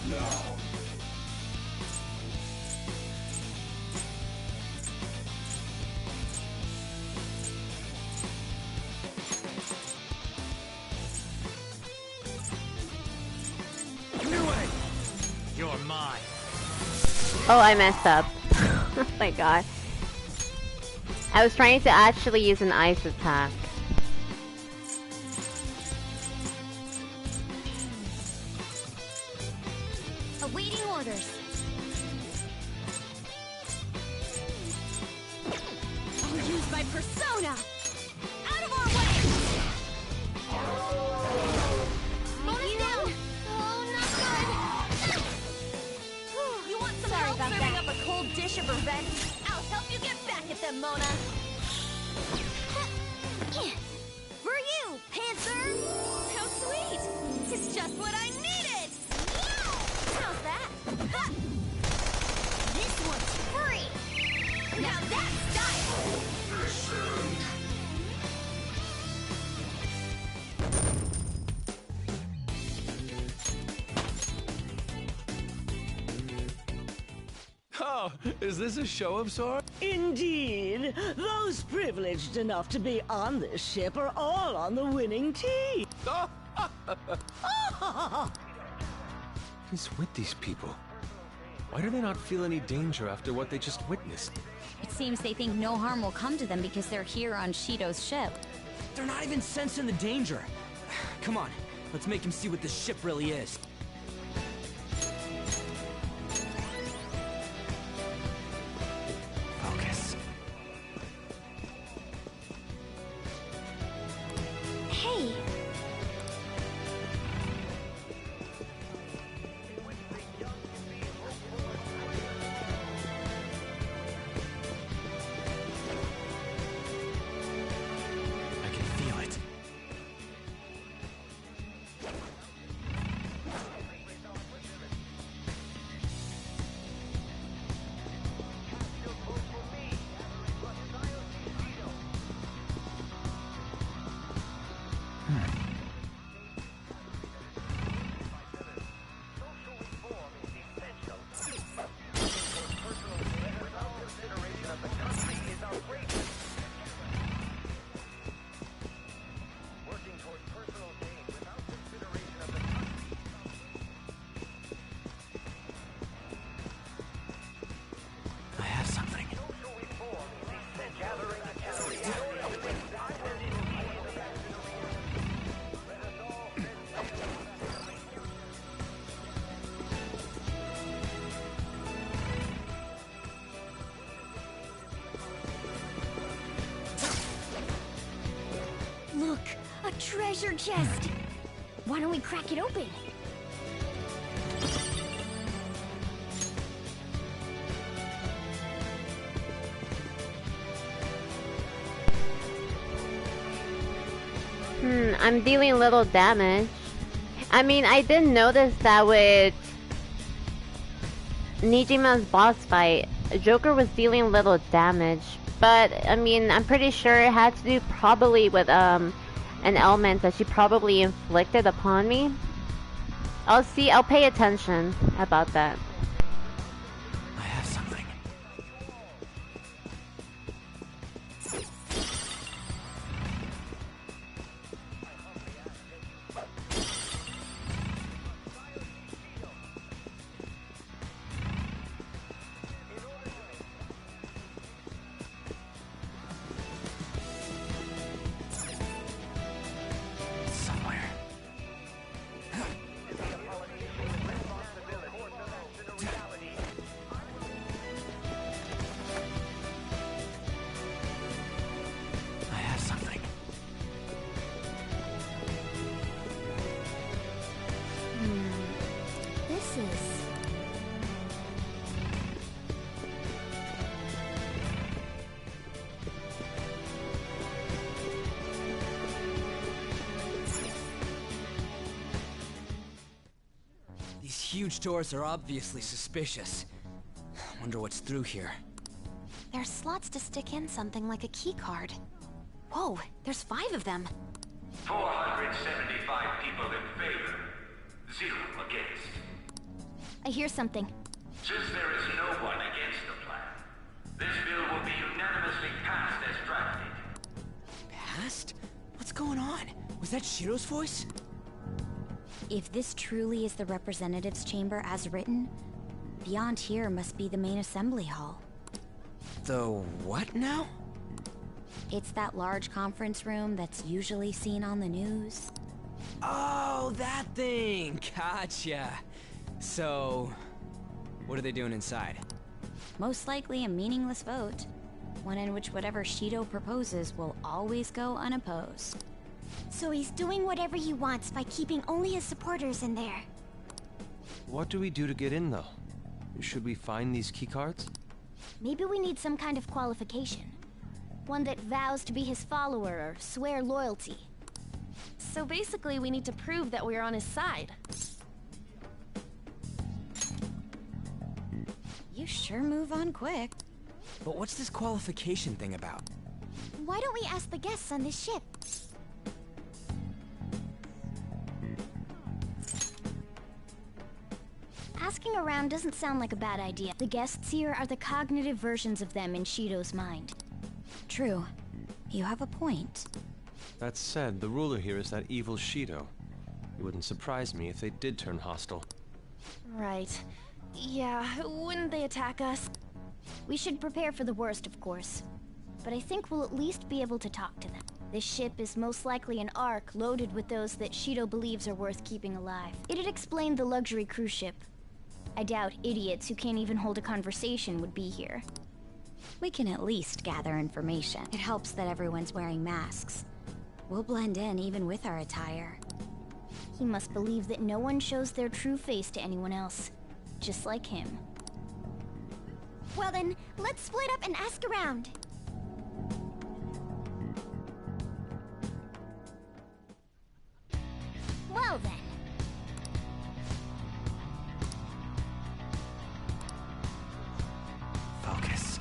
S6: now.
S12: You're mine.
S1: Oh, I messed up. Oh my god. I was trying to actually use an ice attack.
S5: Awaiting orders. I'll use my persona. Out of our way. Mona's down. Oh, not good.
S24: You want some
S5: Sorry
S24: help
S5: about
S24: serving
S5: that.
S24: up a cold dish of revenge? I'll help you get back at them, Mona.
S5: For you, Panther.
S24: How sweet! It's just what I needed! How's that? Ha!
S5: This one's free.
S24: Now that's style!
S23: Oh, is this a show of sorts?
S14: Indeed. Those privileged enough to be on this ship are all on the winning team.
S23: What is with these people? Why do they not feel any danger after what they just witnessed?
S5: It seems they think no harm will come to them because they're here on Shido's ship.
S22: They're not even sensing the danger. Come on, let's make him see what this ship really is. Focus.
S5: Hey.
S22: I can feel it. I have something.
S5: Look, a treasure chest. Why don't we crack it open?
S1: I'm dealing little damage. I mean, I did notice that with Nijima's boss fight, Joker was dealing little damage. But, I mean, I'm pretty sure it had to do probably with an element that she probably inflicted upon me. I'll pay attention about that.
S22: I have something. Somewhere. I have something.
S5: This is...
S22: These huge doors are obviously suspicious. Wonder what's through here.
S9: There's slots to stick in something like a key card. Whoa, there's 5 of them.
S18: 475 people in favor, 0 against.
S8: I hear something.
S18: Since there is no one against the plan, this bill will be unanimously passed as drafted.
S11: Passed? What's going on? Was that Shiro's voice?
S5: If this truly is the representatives' chamber as written, beyond here must be the main assembly hall.
S11: The what now?
S5: It's that large conference room that's usually seen on the news.
S11: Oh, that thing! Gotcha. So, what are they doing inside?
S5: Most likely a meaningless vote. One in which whatever Shido proposes will always go unopposed.
S7: So he's doing whatever he wants by keeping only his supporters in there.
S3: What do we do to get in, though? Should we find these keycards?
S8: Maybe we need some kind of qualification. One that vows to be his follower or swear loyalty.
S9: So basically, we need to prove that we're on his side.
S5: You sure move on quick.
S11: But what's this qualification thing about?
S7: Why don't we ask the guests on this ship?
S8: Asking around doesn't sound like a bad idea. The guests here are the cognitive versions of them in Shido's mind.
S5: True. You have a point.
S3: That said, the ruler here is that evil Shido. It wouldn't surprise me if they did turn hostile.
S9: Right. Yeah, wouldn't they attack us?
S8: We should prepare for the worst, of course. But I think we'll at least be able to talk to them. This ship is most likely an Ark loaded with those that Shido believes are worth keeping alive. It'd explain the luxury cruise ship. I doubt idiots who can't even hold a conversation would be here.
S5: We can at least gather information. It helps that everyone's wearing masks. We'll blend in even with our attire.
S8: He must believe that no one shows their true face to anyone else. Just like him.
S7: Well then, let's split up and ask around.
S8: Well then.
S11: Focus.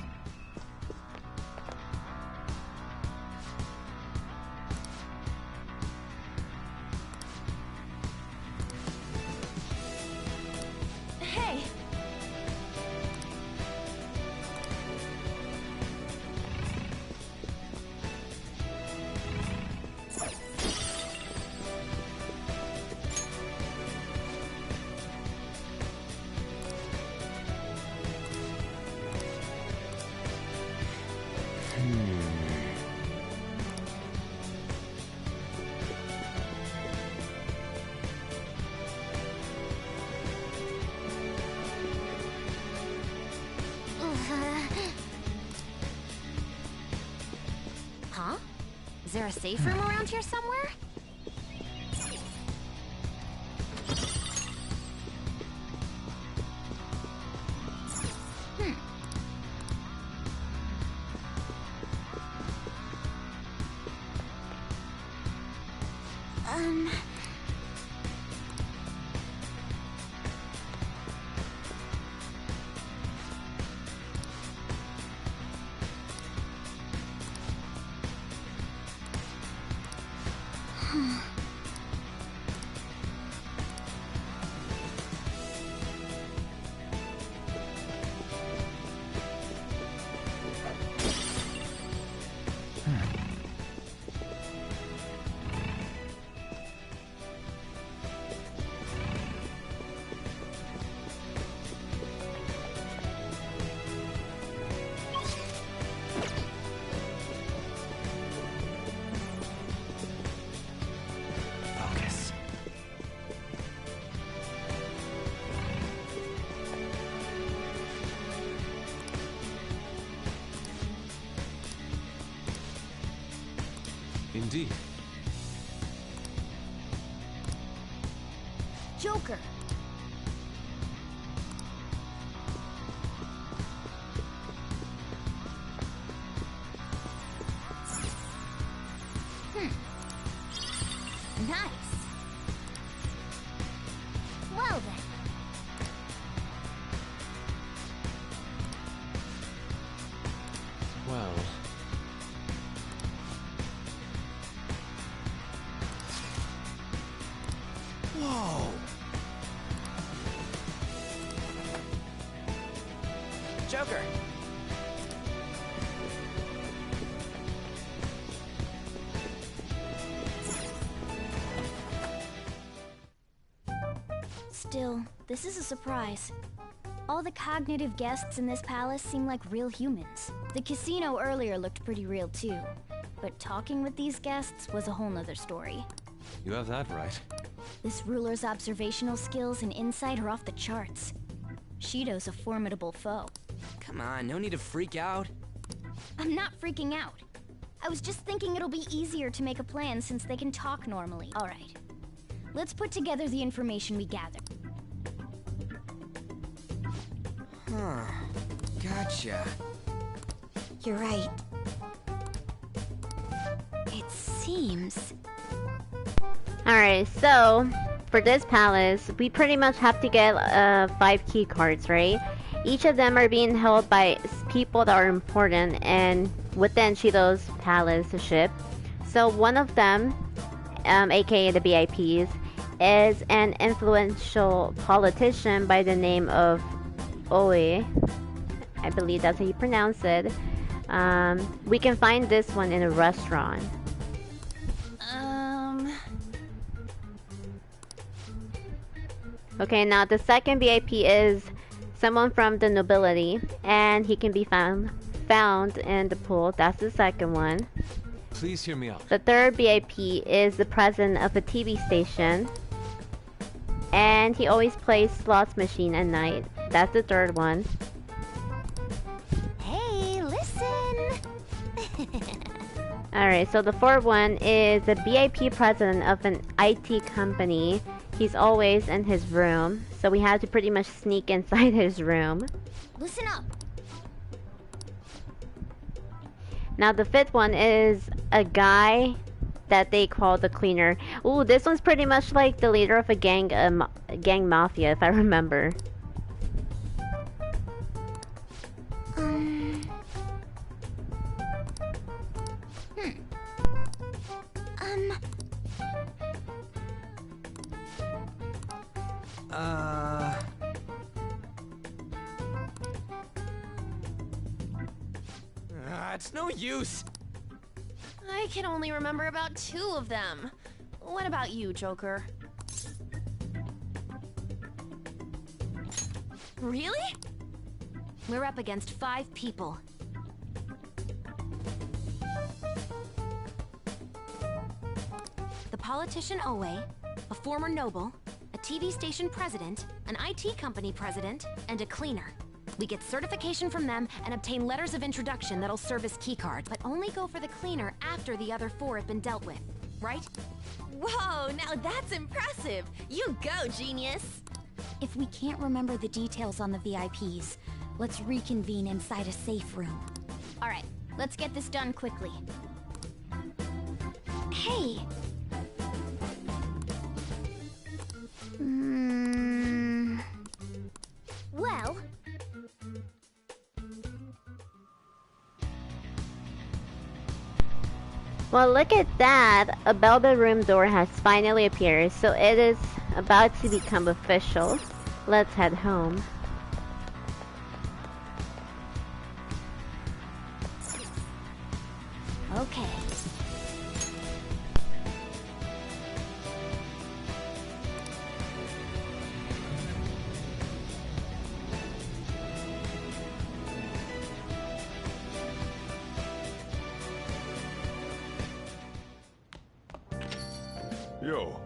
S9: Hey!
S5: Huh? Is there a safe room around here somewhere?
S11: Focus.
S3: Indeed.
S8: Joker! Nice. Well then.
S3: Well...
S11: Joker.
S8: Still, this is a surprise. All the cognitive guests in this palace seem like real humans. The casino earlier looked pretty real too, but talking with these guests was a whole nother story.
S23: You have that right.
S8: This ruler's observational skills and insight are off the charts. Shido's a formidable foe.
S11: Come on, no need to freak out.
S8: I'm not freaking out. I was just thinking it'll be easier to make a plan since they can talk normally. All right. Let's put together the information we gathered.
S11: Huh. Gotcha.
S5: You're right. It seems...
S1: Alright, so for this palace, we pretty much have to get 5 key cards, right? Each of them are being held by people that are important and within Shido's palace ship. So one of them, aka the VIPs, is an influential politician by the name of Oe. I believe that's how you pronounce it. We can find this one in a restaurant. Okay, now the second VIP is someone from the nobility, and he can be found in the pool. That's the second one.
S23: Please hear me out.
S1: The third VIP is the president of a TV station, and he always plays slots machine at night. That's the third one.
S5: Hey, listen!
S1: Alright, so the fourth one is the VIP president of an IT company. He's always in his room, so we have to pretty much sneak inside his room.
S8: Listen up!
S1: Now the fifth one is a guy that they call the cleaner. Ooh, this one's pretty much like the leader of a gang mafia, if I remember.
S11: It's no use.
S9: I can only remember about 2 of them. What about you, Joker? Really?
S24: We're up against 5 people. The politician Oe, a former noble, a TV station president, an IT company president, and a cleaner. We get certification from them and obtain letters of introduction that'll serve as keycards, but only go for the cleaner after the other 4 have been dealt with, right?
S9: Whoa, now that's impressive! You go, genius!
S5: If we can't remember the details on the VIPs, let's reconvene inside a safe room.
S8: Alright, let's get this done quickly.
S5: Hey!
S8: Well...
S1: Well, look at that! A velvet room door has finally appeared, so it is about to become official. Let's head home.
S8: Okay.
S25: Yo.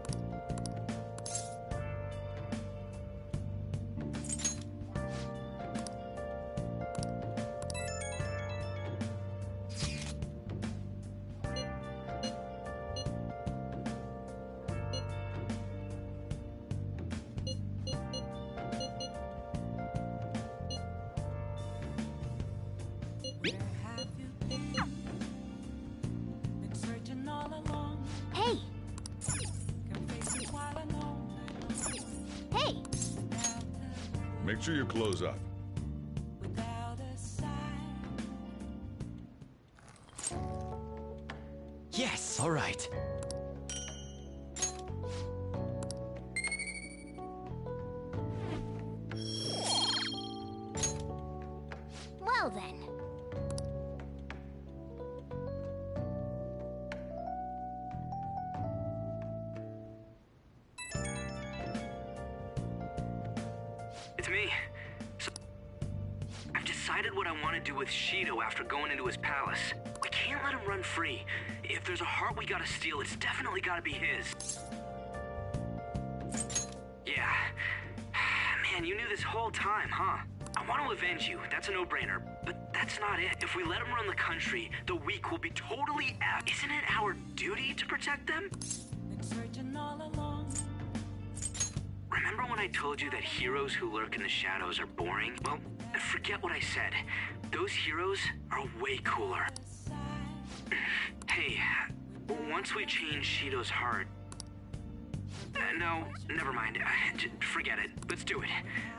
S8: Hey! Hey!
S25: Make sure you close up.
S11: Yes, all right.
S8: Well then.
S2: It's me. So, I've decided what I want to do with Shido after going into his palace. We can't let him run free. If there's a heart we gotta steal, it's definitely gotta be his. Yeah. Man, you knew this whole time, huh? I want to avenge you, that's a no-brainer. But that's not it. If we let him run the country, the weak will be totally out. Isn't it our duty to protect them? Remember when I told you that heroes who lurk in the shadows are boring? Well, forget what I said. Those heroes are way cooler. Hey, once we change Shido's heart... no, never mind. Forget it. Let's do it.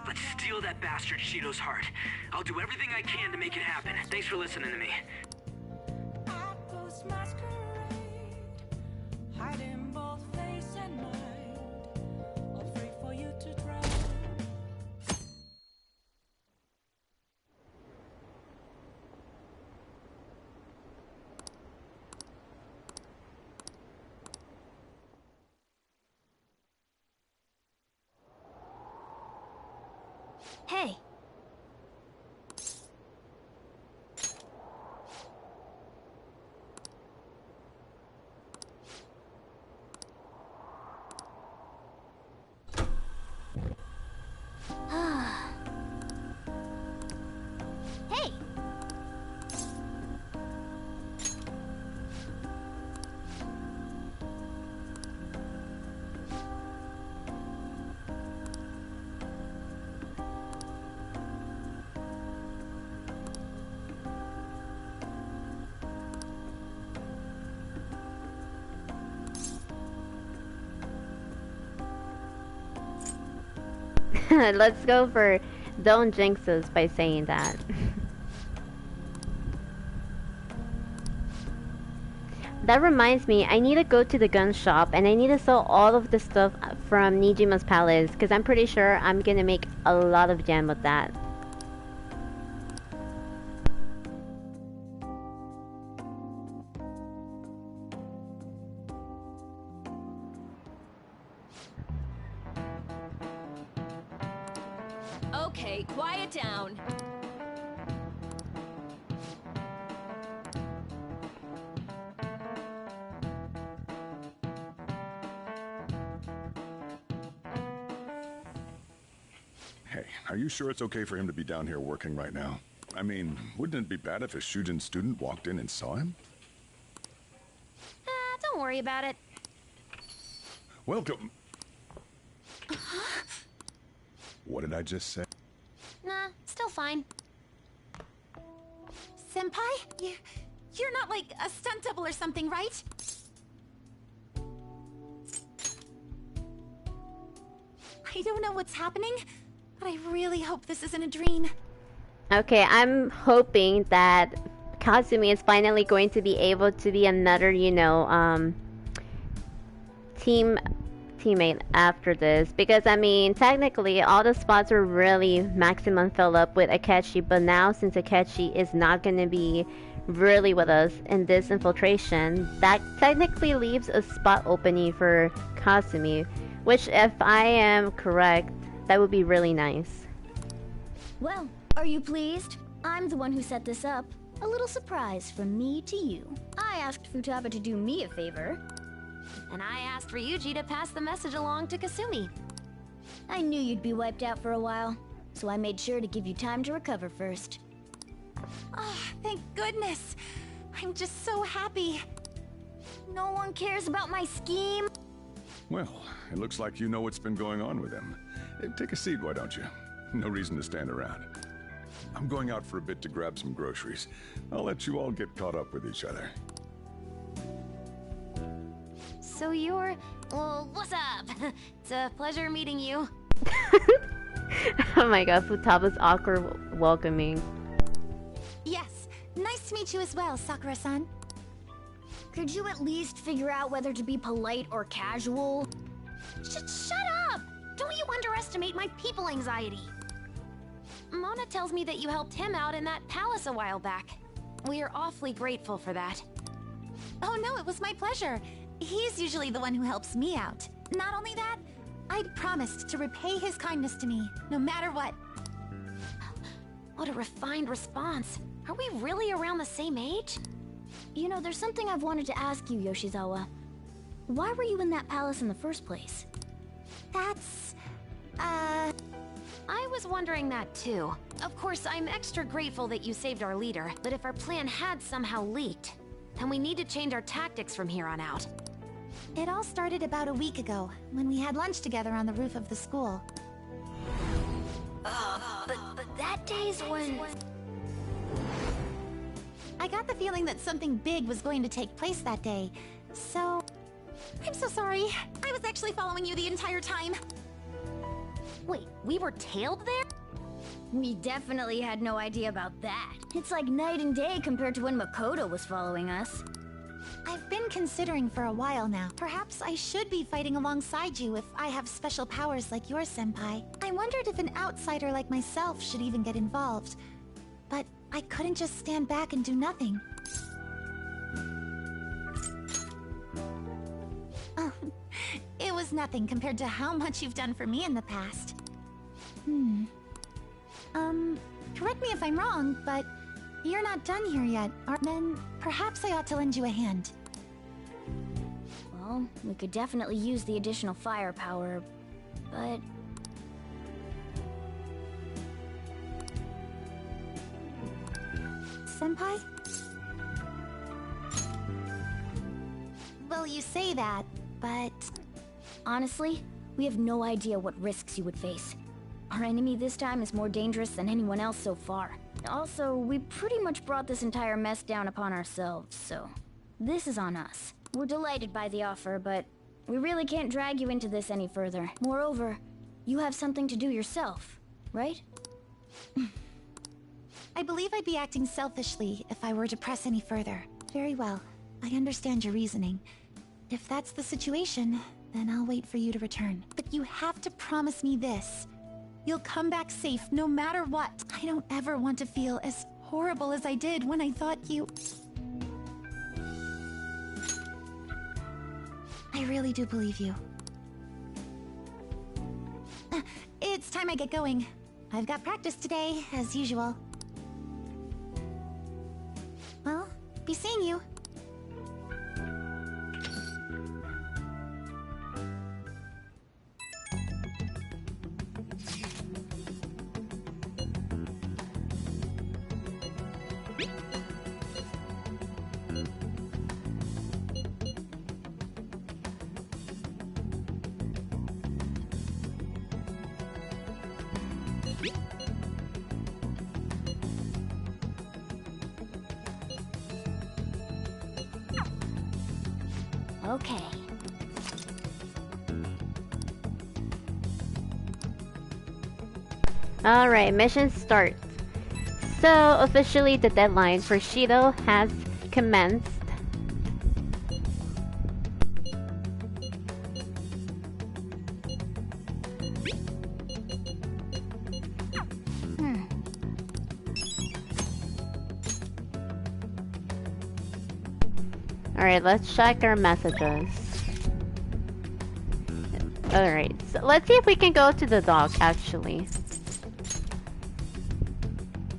S2: Let's steal that bastard Shido's heart. I'll do everything I can to make it happen. Thanks for listening to me.
S15: Hiding both face and mind, afraid for you to drown.
S8: Hey. Hey.
S1: Let's go for don't jinx us by saying that. That reminds me, I need to go to the gun shop and I need to sell all of the stuff from Nijima's palace because I'm pretty sure I'm gonna make a lot of jam with that.
S4: Okay, quiet down.
S25: Hey, are you sure it's okay for him to be down here working right now? I mean, wouldn't it be bad if a Shujin student walked in and saw him?
S9: Don't worry about it.
S25: Welcome. What did I just say?
S9: Nah, still fine.
S17: Senpai? You're not like a stunt double or something, right? I don't know what's happening, but I really hope this isn't a dream.
S1: Okay, I'm hoping that Kazumi is finally going to be able to be another, you know, teammate after this, because I mean technically all the spots were really maximum fill up with Akechi, but now since Akechi is not going to be really with us in this infiltration, that technically leaves a spot opening for Kazumi, which if I am correct, that would be really nice.
S8: Well, are you pleased? I'm the one who set this up. A little surprise from me to you. I asked Futaba to do me a favor.
S9: And I asked Ryuji to pass the message along to Kasumi.
S8: I knew you'd be wiped out for a while, so I made sure to give you time to recover first.
S17: Oh, thank goodness. I'm just so happy.
S8: No one cares about my scheme.
S25: Well, it looks like you know what's been going on with him. Take a seat, why don't you? No reason to stand around. I'm going out for a bit to grab some groceries. I'll let you all get caught up with each other.
S9: So you're... Well, what's up? It's a pleasure meeting you.
S1: Oh my god, Futaba's awkward welcoming.
S17: Yes, nice to meet you as well, Sakura-san.
S8: Could you at least figure out whether to be polite or casual?
S9: Shut up! Don't you underestimate my people anxiety.
S24: Mona tells me that you helped him out in that palace a while back. We are awfully grateful for that.
S17: Oh no, it was my pleasure. He's usually the one who helps me out. Not only that, I'd promised to repay his kindness to me, no matter what.
S24: What a refined response. Are we really around the same age?
S8: You know, there's something I've wanted to ask you, Yoshizawa. Why were you in that palace in the first place?
S17: That's...
S24: I was wondering that too. Of course, I'm extra grateful that you saved our leader, but if our plan had somehow leaked, then we need to change our tactics from here on out.
S17: It all started about a week ago, when we had lunch together on the roof of the school.
S8: But that day's when...
S17: I got the feeling that something big was going to take place that day, so... I'm so sorry. I was actually following you the entire time.
S24: Wait, we were tailed there?
S8: We definitely had no idea about that. It's like night and day compared to when Makoto was following us.
S17: I've been considering for a while now. Perhaps I should be fighting alongside you if I have special powers like yours, Senpai. I wondered if an outsider like myself should even get involved. But I couldn't just stand back and do nothing. Oh, it was nothing compared to how much you've done for me in the past. Correct me if I'm wrong, but you're not done here yet, then perhaps I ought to lend you a hand.
S8: Well, we could definitely use the additional firepower, but...
S17: Senpai? Well, you say that, but...
S8: Honestly, we have no idea what risks you would face. Our enemy this time is more dangerous than anyone else so far. Also, we pretty much brought this entire mess down upon ourselves, so... This is on us. We're delighted by the offer, but we really can't drag you into this any further. Moreover, you have something to do yourself, right?
S17: I believe I'd be acting selfishly if I were to press any further. Very well. I understand your reasoning. If that's the situation, then I'll wait for you to return. But you have to promise me this. You'll come back safe no matter what. I don't ever want to feel as horrible as I did when I thought you... I really do believe you. It's time I get going. I've got practice today, as usual. Well, be seeing you.
S8: Okay.
S1: Alright, mission start. So, officially the deadline for Shido has commenced. Alright, let's check our messages. Alright, so let's see if we can go to the dock, actually.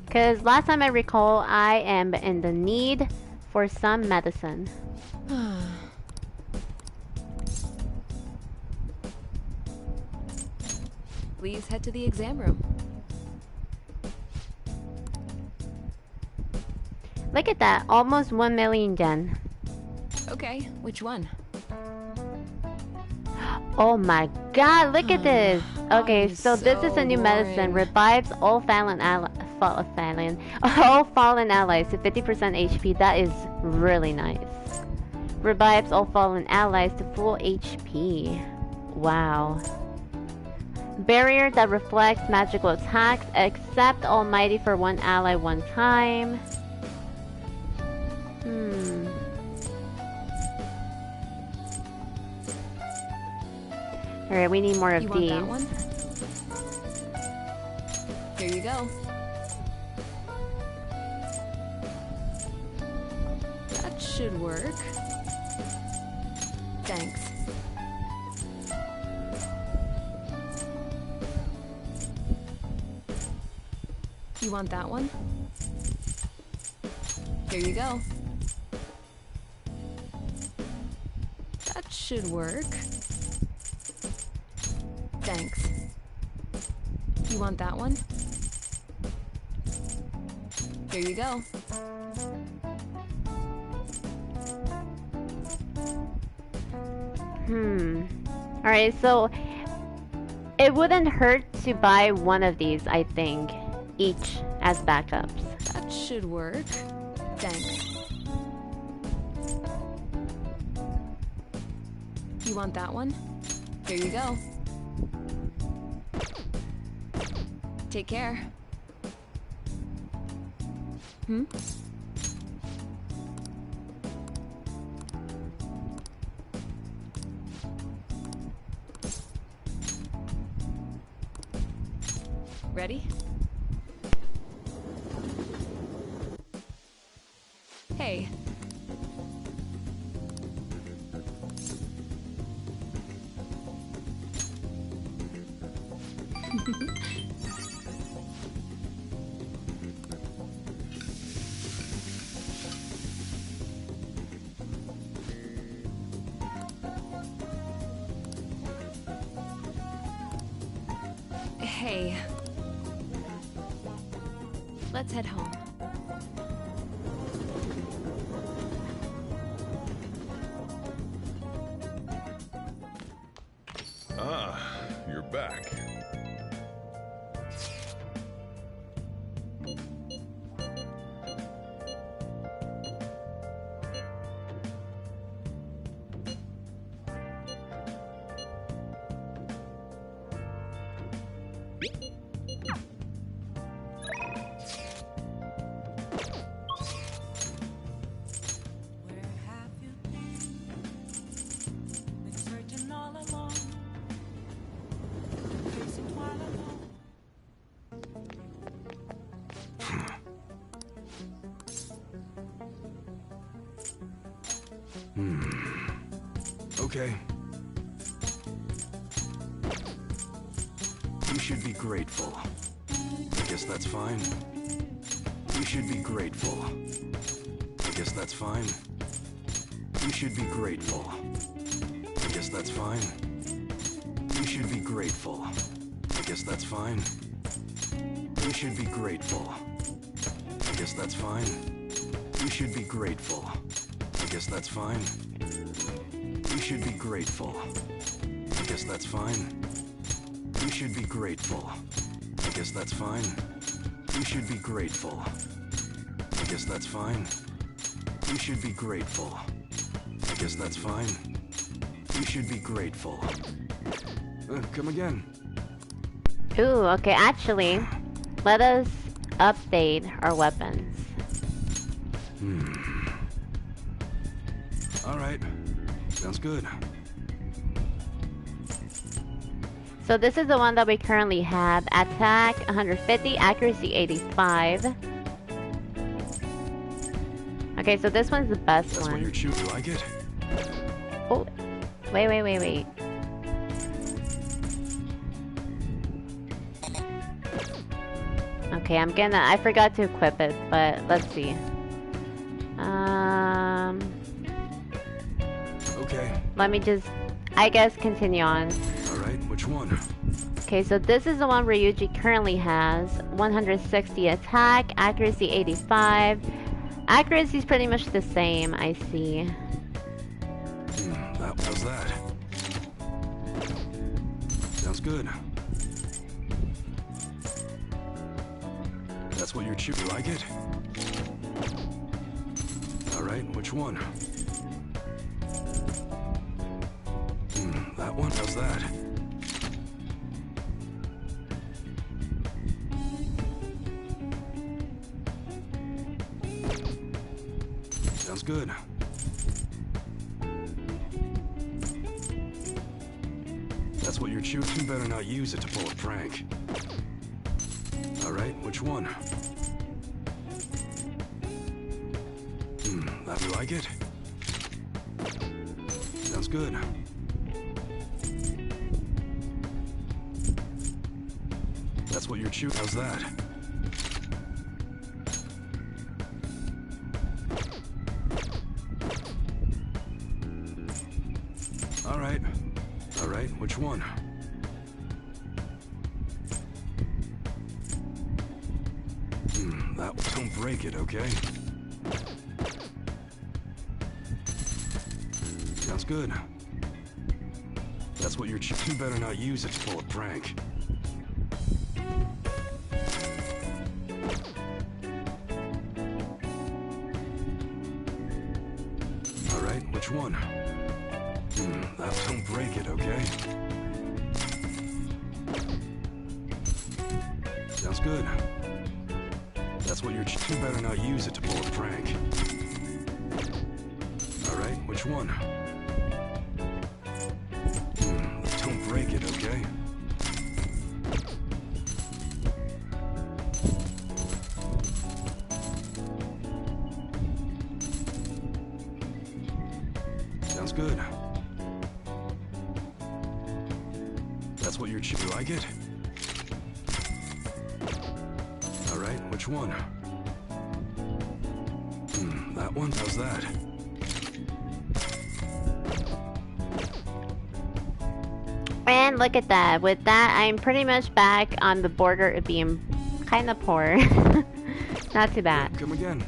S1: Because last time I recall, I am in the need for some medicine.
S10: Please head to the exam room.
S1: Look at that, almost 1 million yen.
S10: Okay, which one?
S1: Oh my god, look at this! Okay, so this is a new medicine. Revives all fallen allies to 50% HP. That is really nice. Revives all fallen allies to full HP. Wow. Barrier that reflects magical attacks. Accept Almighty for one ally one time. Alright, we need more of these.
S10: Here you go. That should work. Thanks. You want that one? Here you go. That should work. Thanks. You want that one? Here you go.
S1: Alright, so it wouldn't hurt to buy one of these, I think, each as backups.
S10: That should work. Thanks. You want that one? Here you go. Take care. Hmm? Ready? Hey. Hey. Let's head home.
S25: Ah, you're back.
S13: Okay. You should be grateful. I guess that's fine. You should be grateful. I guess that's fine. You should be grateful. I guess that's fine. You should be grateful. I guess that's fine. You should be grateful. I guess that's fine. You should be grateful. I guess that's fine. You should be grateful. I guess that's fine. You should be grateful. I guess that's fine. You should be grateful. I guess that's fine. You should be grateful. I guess that's fine. You should be grateful. Come again.
S1: Ooh, okay, actually, let us update our weapons.
S13: Alright. Sounds good.
S1: So this is the one that we currently have. Attack 150, accuracy 85. Okay, so this one's the best
S13: That's
S1: one.
S13: what you're shooting. You like it?
S1: Oh, wait. Okay, I forgot to equip it, but let's see.
S13: Okay.
S1: Let me just, I guess, continue on.
S13: Alright, which one?
S1: Okay, so this is the one Ryuji currently has. 160 attack, accuracy 85. Accuracy is pretty much the same, I see.
S13: That was that. Sounds good. That's what you're shooting. You like it? Alright, which one? That one? How's that? Sounds good. That's what you're shooting. You better not use it to pull a prank. Alright. Alright, which one? That you like it? Sounds good. That's what you're chewing. How's that? Alright. Alright, which one? That don't break it, okay? Sounds good. That's what you're you better not use it to pull a prank. Alright, which one? That don't break it, okay? Sounds good. That's what you're you better not use it to pull a prank. Alright, which one? Don't break it, okay? Sounds good. That's what you're you like it? Alright, which one? That one? How's that?
S1: And look at that. With that, I'm pretty much back on the border of being kind of poor. Not too bad.
S13: Come again.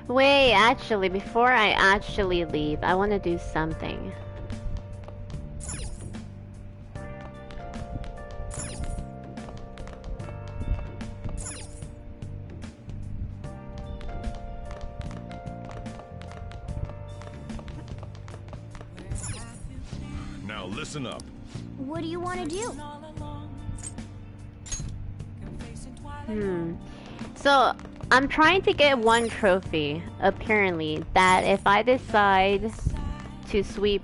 S1: Wait, actually, before I actually leave, I want to do something.
S25: Now listen up.
S8: What do you want to do?
S1: So, I'm trying to get one trophy, apparently, that if I decide to sweep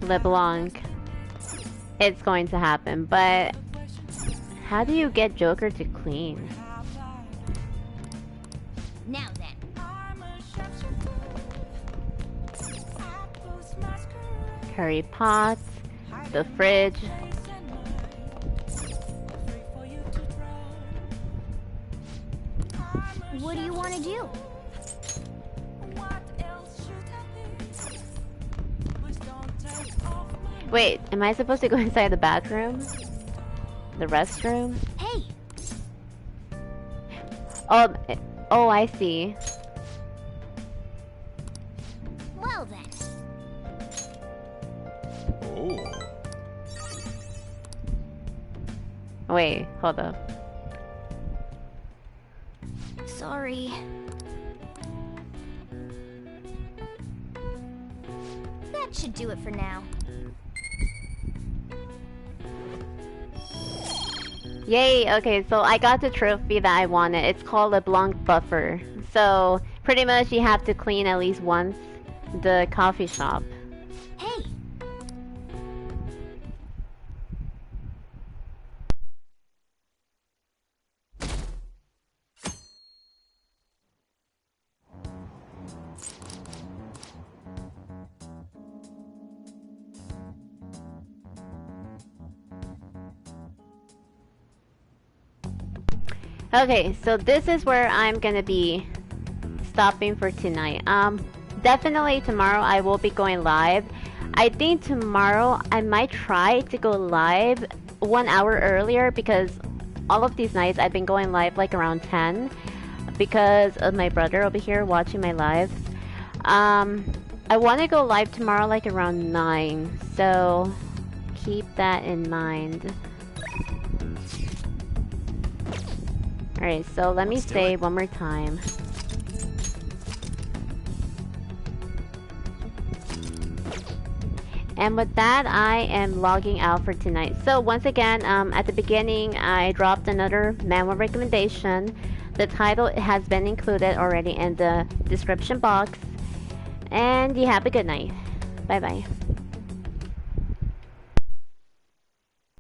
S1: LeBlanc, it's going to happen. But how do you get Joker to clean?
S8: Now then.
S1: Curry pots, the fridge.
S8: What do you want to do?
S1: Wait, am I supposed to go inside the bathroom? The restroom?
S8: Hey!
S1: Oh, I see.
S8: Well then.
S25: Oh.
S1: Wait, hold up.
S8: Sorry. That should do it for now.
S1: Yay, okay, so I got the trophy that I wanted. It's called a Blanc Buffer. So, pretty much you have to clean at least once the coffee shop.
S8: Hey!
S1: Okay, so this is where I'm gonna be stopping for tonight. Definitely tomorrow I will be going live. I think tomorrow I might try to go live 1 hour earlier because all of these nights I've been going live like around 10 because of my brother over here watching my lives. I want to go live tomorrow like around 9, so keep that in mind. Alright, so let me say one more time. And with that, I am logging out for tonight. So once again, at the beginning, I dropped another manhwa recommendation. The title has been included already in the description box. And you have a good night. Bye bye.